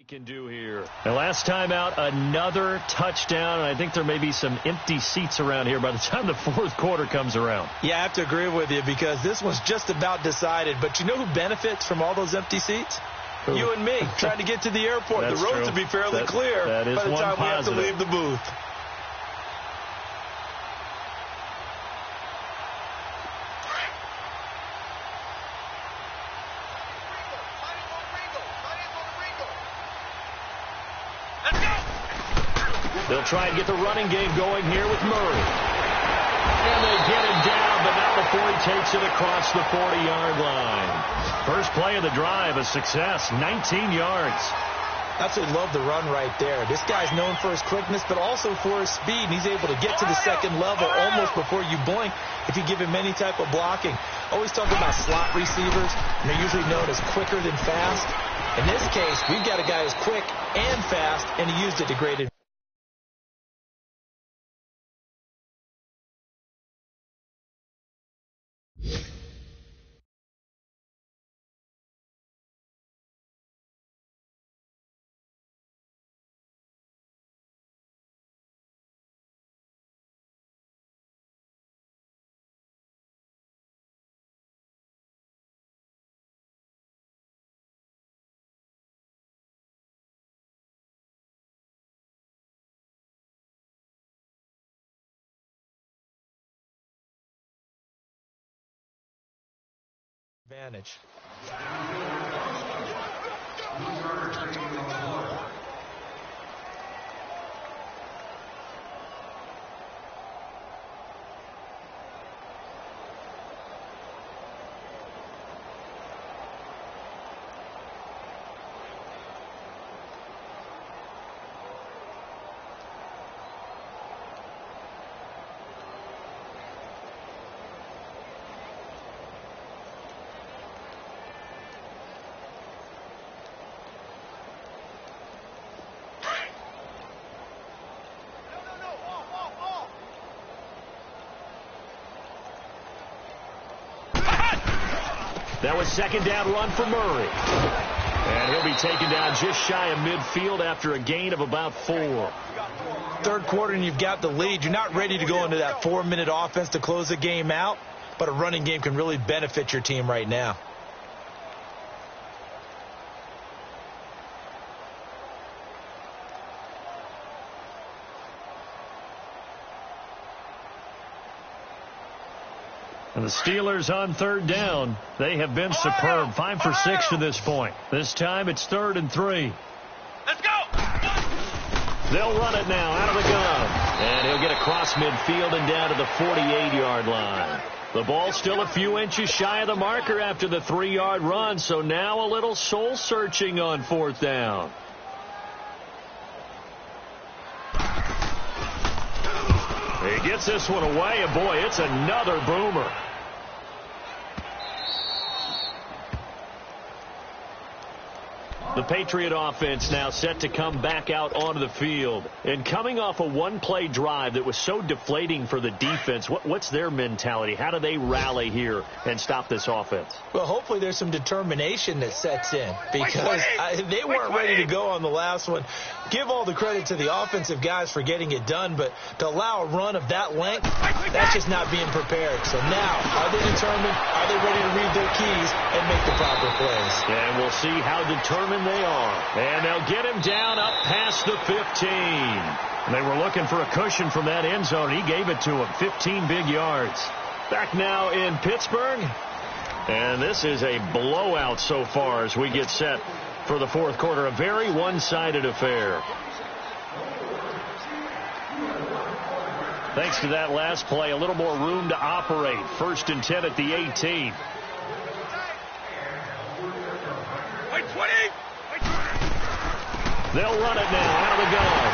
[SPEAKER 1] can do here. And last time out, another touchdown, and I think there may be some empty seats around here by the time the fourth quarter comes around.
[SPEAKER 2] Yeah, I have to agree with you because this was just about decided. But you know who benefits from all those empty seats? Who? You and me, trying to get to the airport. The roads will be fairly clear by the time we have to leave the booth.
[SPEAKER 1] They'll try and get the running game going here with Murray. And they get him down, but not before he takes it across the 40-yard line. First play of the drive, a success, 19 yards.
[SPEAKER 2] Absolutely love the run right there. This guy's known for his quickness, but also for his speed. He's able to get to the second level almost before you blink if you give him any type of blocking. Always talk about slot receivers, and they're usually known as quicker than fast. In this case, we've got a guy who's quick and fast, and he used it to great advantage.
[SPEAKER 1] That was second down run for Murray. And he'll be taken down just shy of midfield after a gain of about 4.
[SPEAKER 2] Third quarter and you've got the lead. You're not ready to go into that 4-minute offense to close the game out, but a running game can really benefit your team right now.
[SPEAKER 1] And the Steelers on third down. They have been superb. 5 for 6 to this point. This time it's 3rd and 3.
[SPEAKER 3] Let's go.
[SPEAKER 1] They'll run it now out of the gun. And he'll get across midfield and down to the 48-yard line. The ball still a few inches shy of the marker after the 3-yard run. So now a little soul-searching on 4th down. He gets this one away, and boy, it's another boomer. The Patriot offense now set to come back out onto the field. And coming off a one-play drive that was so deflating for the defense, what's their mentality? How do they rally here and stop this offense?
[SPEAKER 2] Well, hopefully there's some determination that sets in because they weren't ready to go on the last one. Give all the credit to the offensive guys for getting it done, but to allow a run of that length, that's just not being prepared. So now, are they determined? Are they ready to read their keys and make the proper plays?
[SPEAKER 1] And we'll see how determined they are. And they'll get him down up past the 15. They were looking for a cushion from that end zone. He gave it to him. 15 big yards. Back now in Pittsburgh. And this is a blowout so far as we get set for the 4th quarter. A very one-sided affair. Thanks to that last play, a little more room to operate. 1st and 10 at the 18. They'll run it now out of the gun.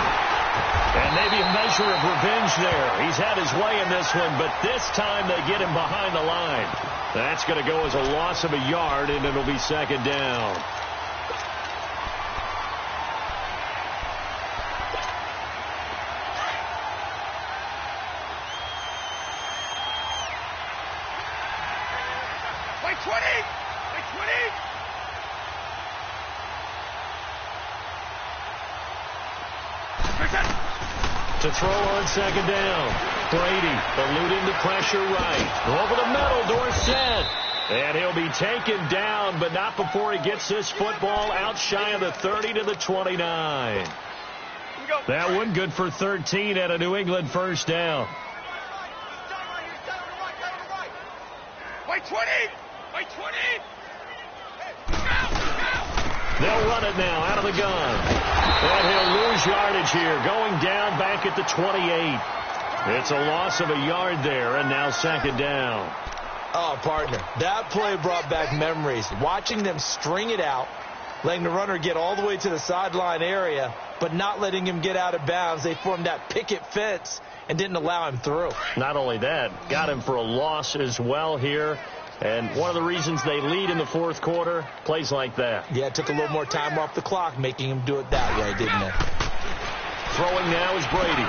[SPEAKER 1] And maybe a measure of revenge there. He's had his way in this one, but this time they get him behind the line. That's going to go as a loss of a yard, and it'll be 2nd down.
[SPEAKER 3] Like 20! Like 20!
[SPEAKER 1] To throw on 2nd down. Brady eluding the pressure right. Over the middle, Dorsett. And he'll be taken down, but not before he gets this football out shy of the 30 to the 29. That one good for 13 at a New England 1st down.
[SPEAKER 3] Like 20! Like 20!
[SPEAKER 1] They'll run it now out of the gun. And he'll lose yardage here, going down back at the 28. It's a loss of a yard there, and now 2nd down.
[SPEAKER 2] Oh, partner, that play brought back memories. Watching them string it out, letting the runner get all the way to the sideline area, but not letting him get out of bounds. They formed that picket fence and didn't allow him through.
[SPEAKER 1] Not only that, got him for a loss as well here. And one of the reasons they lead in the 4th quarter, plays like that.
[SPEAKER 2] Yeah, it took a little more time off the clock, making him do it that way, didn't it?
[SPEAKER 1] Throwing now is Brady.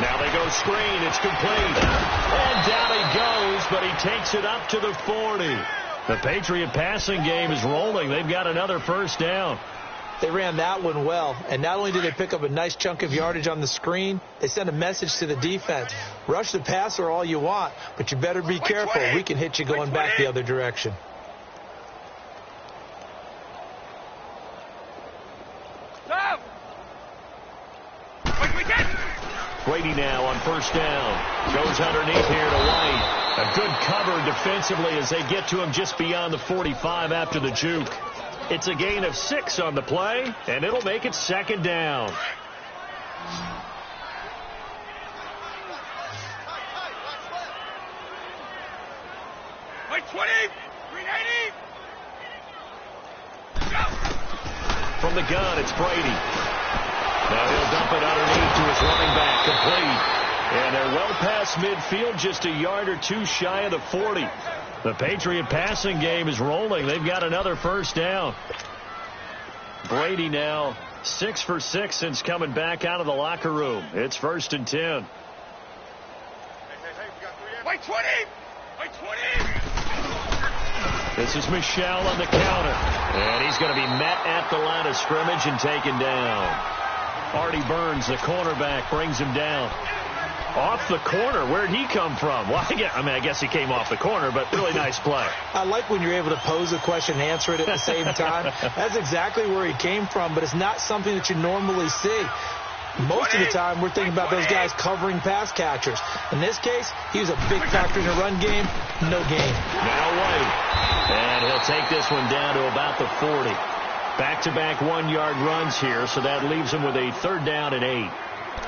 [SPEAKER 1] Now they go screen. It's complete. And down he goes, but he takes it up to the 40. The Patriot passing game is rolling. They've got another 1st down.
[SPEAKER 2] They ran that one well, and not only did they pick up a nice chunk of yardage on the screen, they sent a message to the defense. Rush the passer all you want, but you better be careful. We can hit you going back the other direction.
[SPEAKER 1] Brady now on 1st down. Goes underneath here to White. A good cover defensively as they get to him just beyond the 45 after the juke. It's a gain of 6 on the play, and it'll make it 2nd down.
[SPEAKER 3] Like 20! 380!
[SPEAKER 1] From the gun, it's Brady. Now he'll dump it underneath to his running back, complete. And they're well past midfield, just a yard or two shy of the 40. The Patriot passing game is rolling. They've got another 1st down. Brady now 6 for 6 since coming back out of the locker room. It's 1st and 10.
[SPEAKER 3] Like 20! Like 20!
[SPEAKER 1] This is Michel on the counter. And he's going to be met at the line of scrimmage and taken down. Artie Burns, the cornerback, brings him down. Off the corner. Where'd he come from? Well, I guess he came off the corner, but really nice play.
[SPEAKER 2] I like when you're able to pose a question and answer it at the same time. That's exactly where he came from, but it's not something that you normally see. Most of the time, we're thinking about those guys covering pass catchers. In this case, he was a big factor in the run game. No gain.
[SPEAKER 1] Now White. And he'll take this one down to about the 40. Back-to-back 1-yard runs here, so that leaves him with a 3rd down and 8.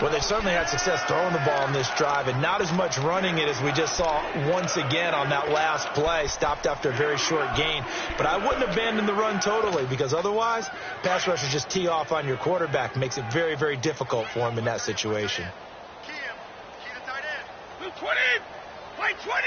[SPEAKER 2] Well, they've certainly had success throwing the ball on this drive, and not as much running it as we just saw once again on that last play, stopped after a very short gain. But I wouldn't abandon the run totally, because otherwise, pass rushers just tee off on your quarterback. Makes it very, very difficult for him in that situation.
[SPEAKER 3] Key the tight end. Blue 20. White 20.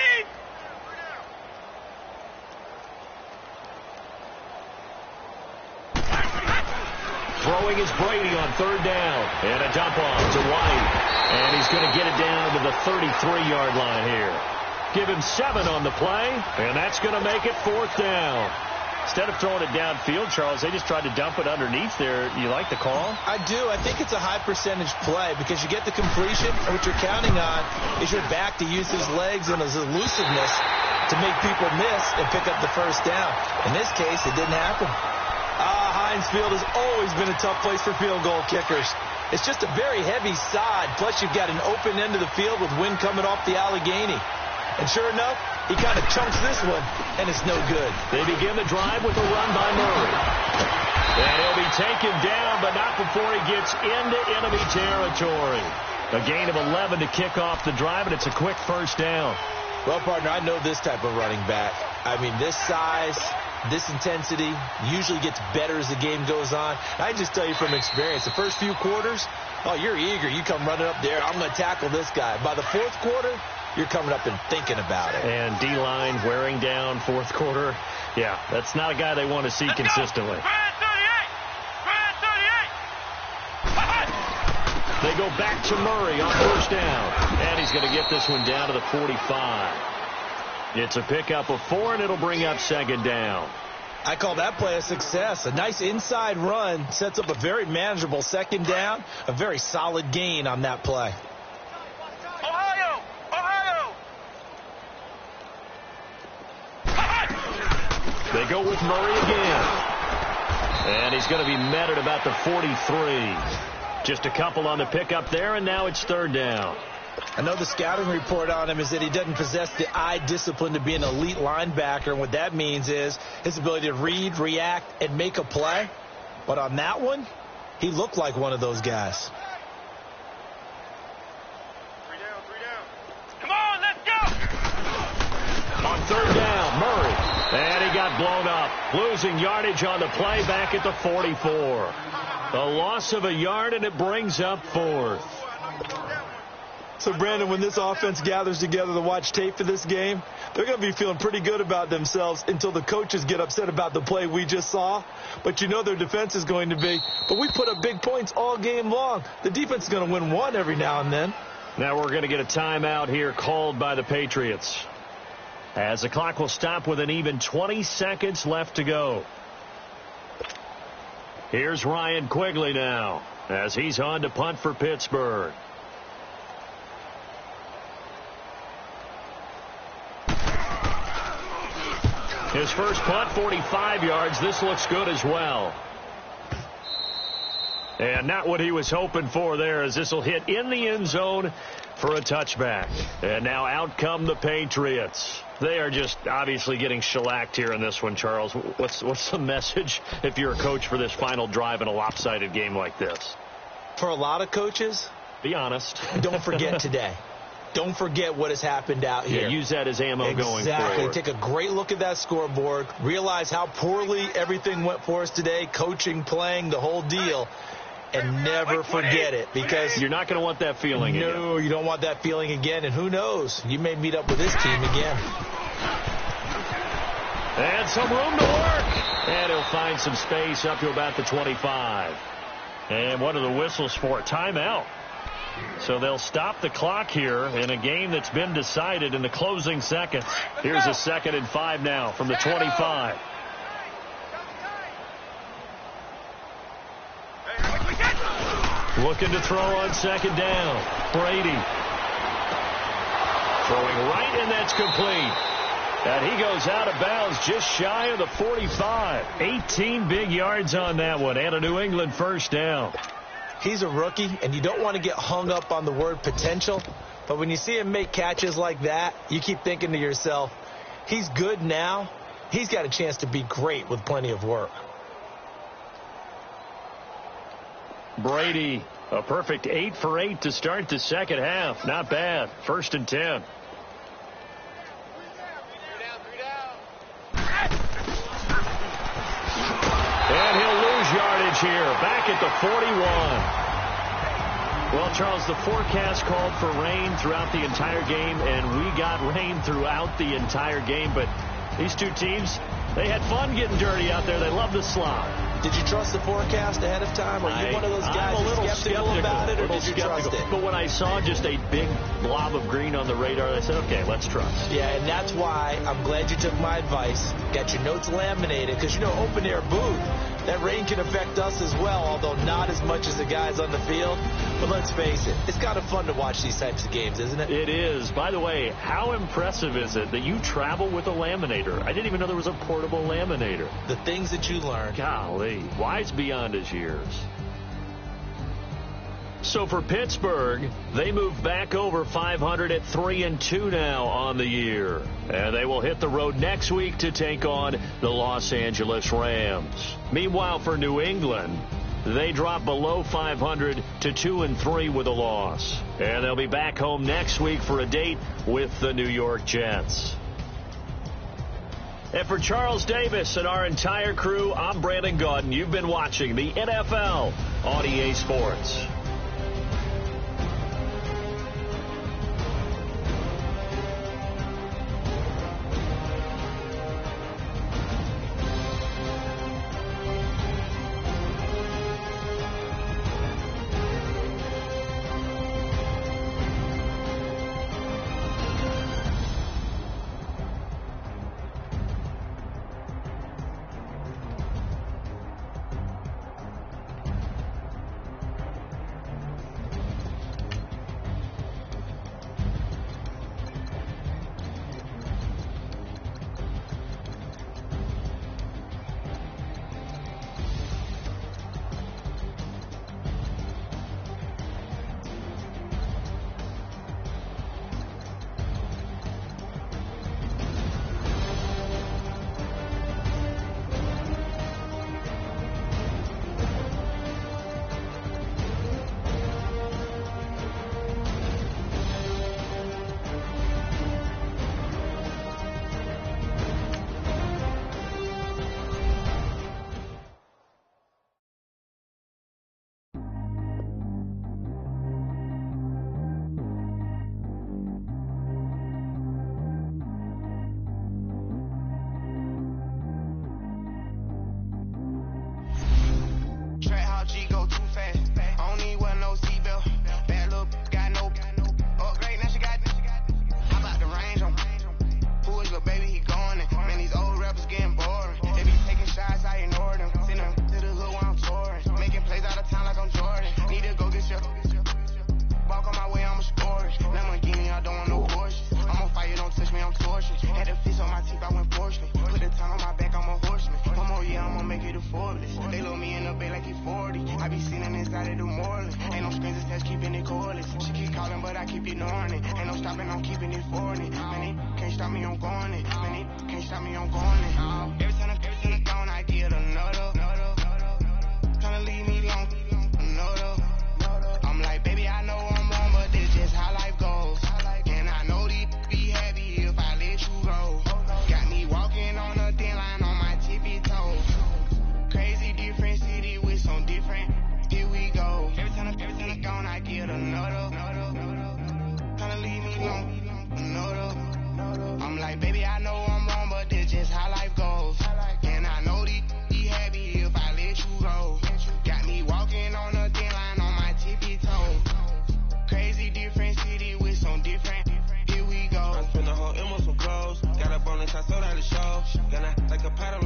[SPEAKER 1] Throwing is Brady on 3rd down. And a dump off to White. And he's going to get it down to the 33-yard line here. Give him 7 on the play. And that's going to make it 4th down. Instead of throwing it downfield, Charles, they just tried to dump it underneath there. You like the call?
[SPEAKER 2] I do. I think it's a high percentage play because you get the completion. And what you're counting on is your back to use his legs and his elusiveness to make people miss and pick up the 1st down. In this case, it didn't happen. Heinz Field has always been a tough place for field goal kickers. It's just a very heavy side, plus you've got an open end of the field with wind coming off the Allegheny. And sure enough, he kind of chunks this one, and it's no good.
[SPEAKER 1] They begin the drive with a run by Murray. And he'll be taken down, but not before he gets into enemy territory. A gain of 11 to kick off the drive, and it's a quick 1st down.
[SPEAKER 2] Well, partner, I know this type of running back. I mean, this size, this intensity usually gets better as the game goes on. I just tell you from experience, the first few quarters, oh, you're eager. You come running up there. I'm going to tackle this guy. By the 4th quarter, you're coming up and thinking about it.
[SPEAKER 1] And D-line wearing down 4th quarter. Yeah, that's not a guy they want to see consistently. They go back to Murray on 1st down. And he's going to get this one down to the 45. It's a pickup of 4, and it'll bring up 2nd down.
[SPEAKER 2] I call that play a success. A nice inside run sets up a very manageable 2nd down. A very solid gain on that play.
[SPEAKER 3] Ohio!
[SPEAKER 1] They go with Murray again. And he's going to be met at about the 43. Just a couple on the pickup there, and now it's 3rd down.
[SPEAKER 2] I know the scouting report on him is that he doesn't possess the eye discipline to be an elite linebacker. And what that means is his ability to read, react, and make a play. But on that one, he looked like one of those guys.
[SPEAKER 3] 3 down. Come on, let's go!
[SPEAKER 1] On 3rd down, Murray. And he got blown up. Losing yardage on the play back at the 44. The loss of a yard, and it brings up 4th.
[SPEAKER 2] So, Brandon, when this offense gathers together to watch tape for this game, they're going to be feeling pretty good about themselves until the coaches get upset about the play we just saw. But you know their defense is going to be, but we put up big points all game long. The defense is going to win one every now and then.
[SPEAKER 1] Now we're going to get a timeout here called by the Patriots, as the clock will stop with an even 20 seconds left to go. Here's Ryan Quigley now, as he's on to punt for Pittsburgh. His first punt, 45 yards. This looks good as well. And not what he was hoping for there, as this will hit in the end zone for a touchback. And now out come the Patriots. They are just obviously getting shellacked here in this one, Charles. What's the message if you're a coach for this final drive in a lopsided game like this?
[SPEAKER 2] For a lot of coaches,
[SPEAKER 1] be honest.
[SPEAKER 2] Don't forget today. Don't forget what has happened out here.
[SPEAKER 1] Yeah, use that as ammo going forward.
[SPEAKER 2] Exactly. Take a great look at that scoreboard. Realize how poorly everything went for us today. Coaching, playing, the whole deal. And never forget it, because
[SPEAKER 1] you're not going to want that feeling again.
[SPEAKER 2] No, you don't want that feeling again. And who knows? You may meet up with this team again.
[SPEAKER 1] And some room to work. And he'll find some space up to about the 25. And what are the whistles for? Timeout. So they'll stop the clock here in a game that's been decided in the closing seconds. Here's a 2nd and 5 now from the 25. Looking to throw on 2nd down. Brady. Throwing right, and that's complete. And he goes out of bounds just shy of the 45. 18 big yards on that one, and a New England first down.
[SPEAKER 2] He's a rookie, and you don't want to get hung up on the word potential. But when you see him make catches like that, you keep thinking to yourself, he's good now. He's got a chance to be great with plenty of work.
[SPEAKER 1] Brady, a perfect 8 for 8 to start the second half. Not bad. 1st and 10. And he'll lose yardage here. Back at the 41. Well, Charles, the forecast called for rain throughout the entire game, and we got rain throughout the entire game. But these two teams, they had fun getting dirty out there. They love the slop.
[SPEAKER 2] Did you trust the forecast ahead of time? Are you one of those guys who's skeptical about it, or did you trust it?
[SPEAKER 1] But when I saw just a big blob of green on the radar, I said, okay, let's trust.
[SPEAKER 2] Yeah, and that's why I'm glad you took my advice. Got your notes laminated, because, you know, open air booth, that rain can affect us as well, although not as much as the guys on the field. But let's face it, it's kind of fun to watch these types of games, isn't it?
[SPEAKER 1] It is. By the way, how impressive is it that you travel with a laminator? I didn't even know there was a portable laminator.
[SPEAKER 2] The things that you learn.
[SPEAKER 1] Golly, wise beyond his years. So for Pittsburgh, they move back over 500 at 3-2 now on the year. And they will hit the road next week to take on the Los Angeles Rams. Meanwhile, for New England, they drop below 500 to 2-3 with a loss. And they'll be back home next week for a date with the New York Jets. And for Charles Davis and our entire crew, I'm Brandon Gaudin. You've been watching the NFL on EA Sports.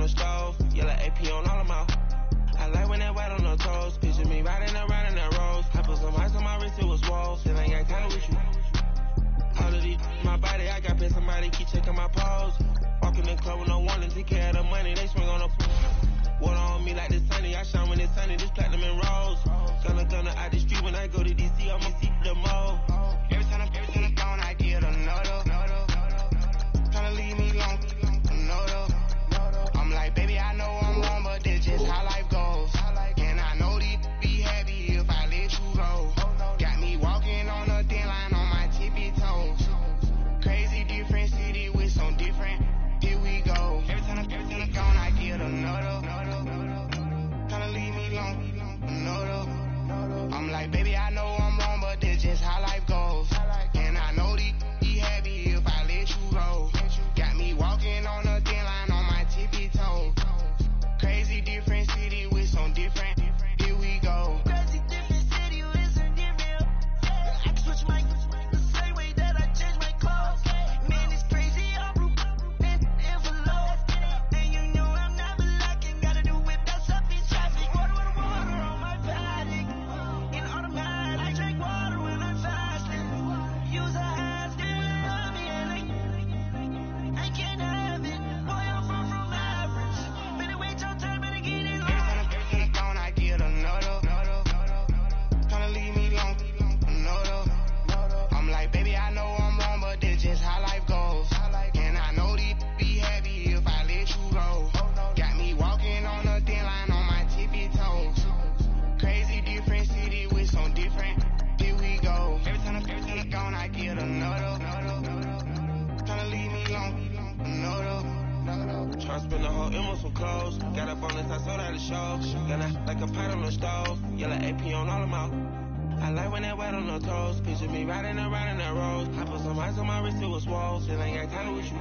[SPEAKER 4] the stove, yellow AP on all of my. I like when that white on the toes. Picture me riding around in that rose. I put some ice on my wrist, it was swole. Still ain't got time with you. All of these, my body, I got paid somebody, keep checking my pose. Walking in the club with no warning, take care of the money, they swing on the. Water on me like the sunny, I shine when it's sunny, this platinum and rose. Gonna out the street when I go to DC, I'ma see the mall. Every time I'm gone, I get another. Tryna leave me alone, another. I'm like, baby, I know I'm wrong, but this just how life goes. And I know these be happy if I let you go. Got me walking on a thin line on my tippy toes. Crazy different city with some different. Here we go. Every time I'm gone, I get another. Tryna leave me alone, another. I'm like, baby, I know I'm wrong, but this just how life goes. And I know these be happy if I let you go. Got me walking on a thin line on my tippy toes. Crazy different city with some different. Here we go.
[SPEAKER 5] Crazy different city with some different. I can switch my the same way that I change my clothes. Man, it's crazy. I'm envelope. And you know I'm never lacking. Gotta do whip that's up in traffic. Water on my paddock. In automatic. I drink water when I'm fasting. Use a hand, still love me, and I can't have it. Boy, I'm from average. Better wait your turn, better get it on.
[SPEAKER 4] Every time I'm gone, I get another. Tryna leave me alone, another. I'm like, baby, I know I'm wrong, but this just how life goes. And I know these be happy if I let you go. Got me walking on a thin line on my tippy toes. Crazy different city with some different. Here we go. Every time I'm gone, I get another. Tryna leave me alone, another. Try to spend the whole M on some clothes. Got up on this, I sold out the show. Gonna like a pot on the stove. Yellow AP on all of my. I like when that white on the toes. Picture me riding around in that rose. I put some ice on my wrist, it was swole. Still ain't got time with you.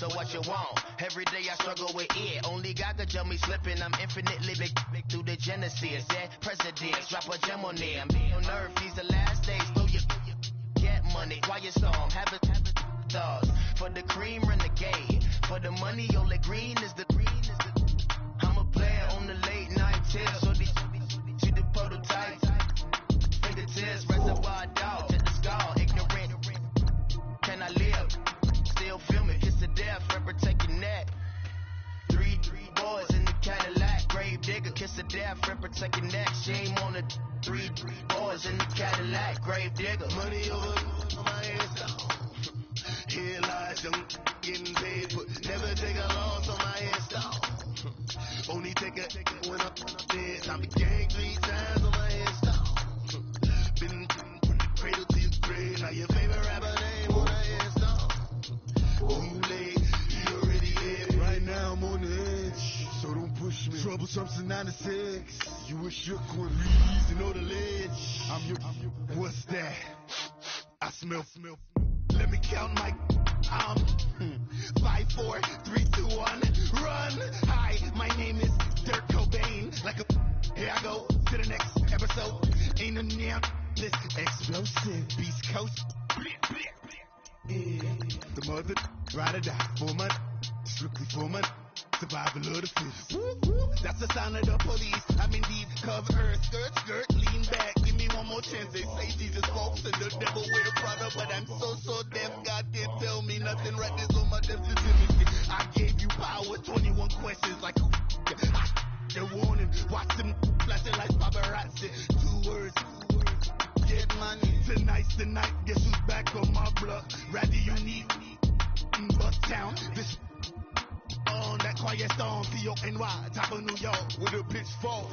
[SPEAKER 6] So what you want? Every day I struggle with it. Only God could tell me slipping. I'm infinitely big through the Genesis. Yeah, presidents, drop a gem on them. On earth, these the last days. So you get money, quiet storm, have it thoughts. For the cream, renegade. For the money, only green is the I'm a player on the late night tips. So these the prototype. Fingertips. name on the 3 boys in the Cadillac, grave digger. Money over on my headstone. Here lies young getting paid, but never take a loss on my headstone. Only take a when I'm dead. Time to gang 3 times on my headstone. Been from the cradle to your grave. Now your favorite rapper name on my headstone. Kool-Aid, you already had it. Right now I'm on the edge, so don't push me. Troublesome since 96. You a shook one, reason to know the ledge. I'm your, what's that? I smell. Let me count my 5, 4, 3, 2, 1, run. Hi, my name is Dirk Cobain. Like a, here I go to the next episode. Ain't a damn this explosive Beast Coast. Yeah. The mother ride or die for money, strictly for money. Survival of the fittest. That's the sound of the police. I'm indeed cover skirt, lean back. Give me one more chance. They say Jesus walks and the devil wear Prada, but I'm so deaf. God can't tell me nothing. Right this on my death certificate. I gave you power. 21 questions like they're warning. Watch them flashing like paparazzi. 2 words. Get money. Tonight's the night. Guess who's back on my block? Rather you need Bucktown. This on that quiet storm, P-O-N-Y, top of New York, with a pitchfork.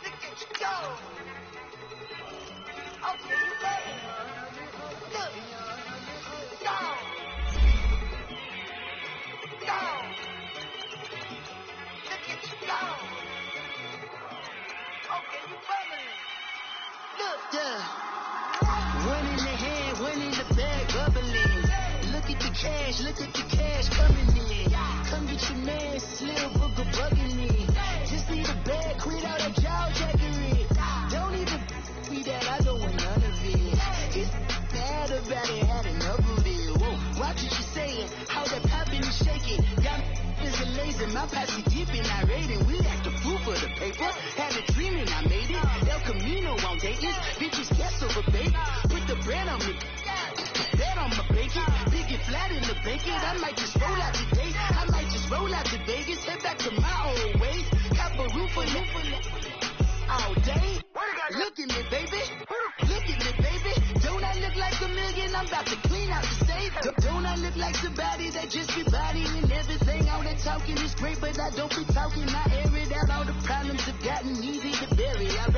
[SPEAKER 6] Look at you go. Okay, you ready? Look. Go. Go. Look at you go. Okay, you ready? Look, yeah. One in the hand, one in the bag, bubbling. Look at the cash coming in. Come get your man, Slim Booger bugging me. Just need a bag, quit all that jaw jackery. Don't even be that, I don't want none of it. It's bad about it, had enough of it. Whoa, watch what you saying, how that poppin' and shaking. Got is a laser, my posse deep and I raiding. We act the fool for the paper. Had a dream and I made it. El Camino on Dayton, bitches guess over bait. Put the bread on me, bet on my bacon. Big and flat in the bacon. I might just roll out today. I might just roll out to Vegas. Head back to my old ways. Cop a roof for all day. Look at me, baby. Look at me, baby. Don't I look like a million? I'm about to clean out the safe. Don't I look like somebody that just be bodying everything? All that talking is great, but I don't be talking. I air it out. All the problems have gotten easy to bury. I'd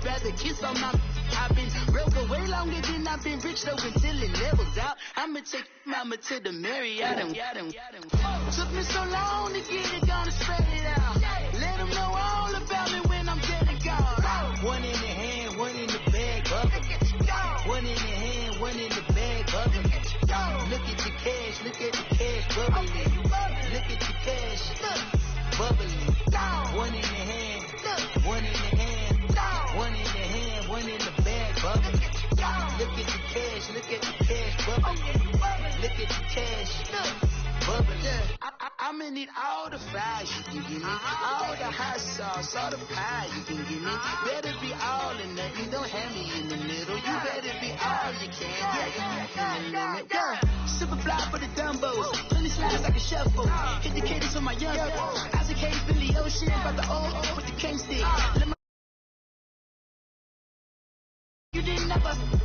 [SPEAKER 6] rather kiss on my. I've been broke away longer than I've been rich, though, until it levels out. I'ma take mama to the Marriott. Took me so long to get it, gonna spread it out. Let them know all about me when I'm dead and gone. One in the hand, one in the bag, bubbling. One in the hand, one in the bag, bubbling. Look at the cash, bubbling. Look at the cash, bubbling. One in the hand, one in the hand, one in the hand, one in the bag, bubbling. Look at the cash, bubbling. Look at the cash, bubbling. I'm gonna need all the fries you can give me, all the hot sauce, all the pie you can give me. Better be all or nothing, don't have me in the middle. You better be all you can, yeah. Super fly for the dumbos, plenty slides like a shuffle. Hit the cadence on my young Isaac Hayes, Billy Ocean, about the old with the cane stick. You didn't never.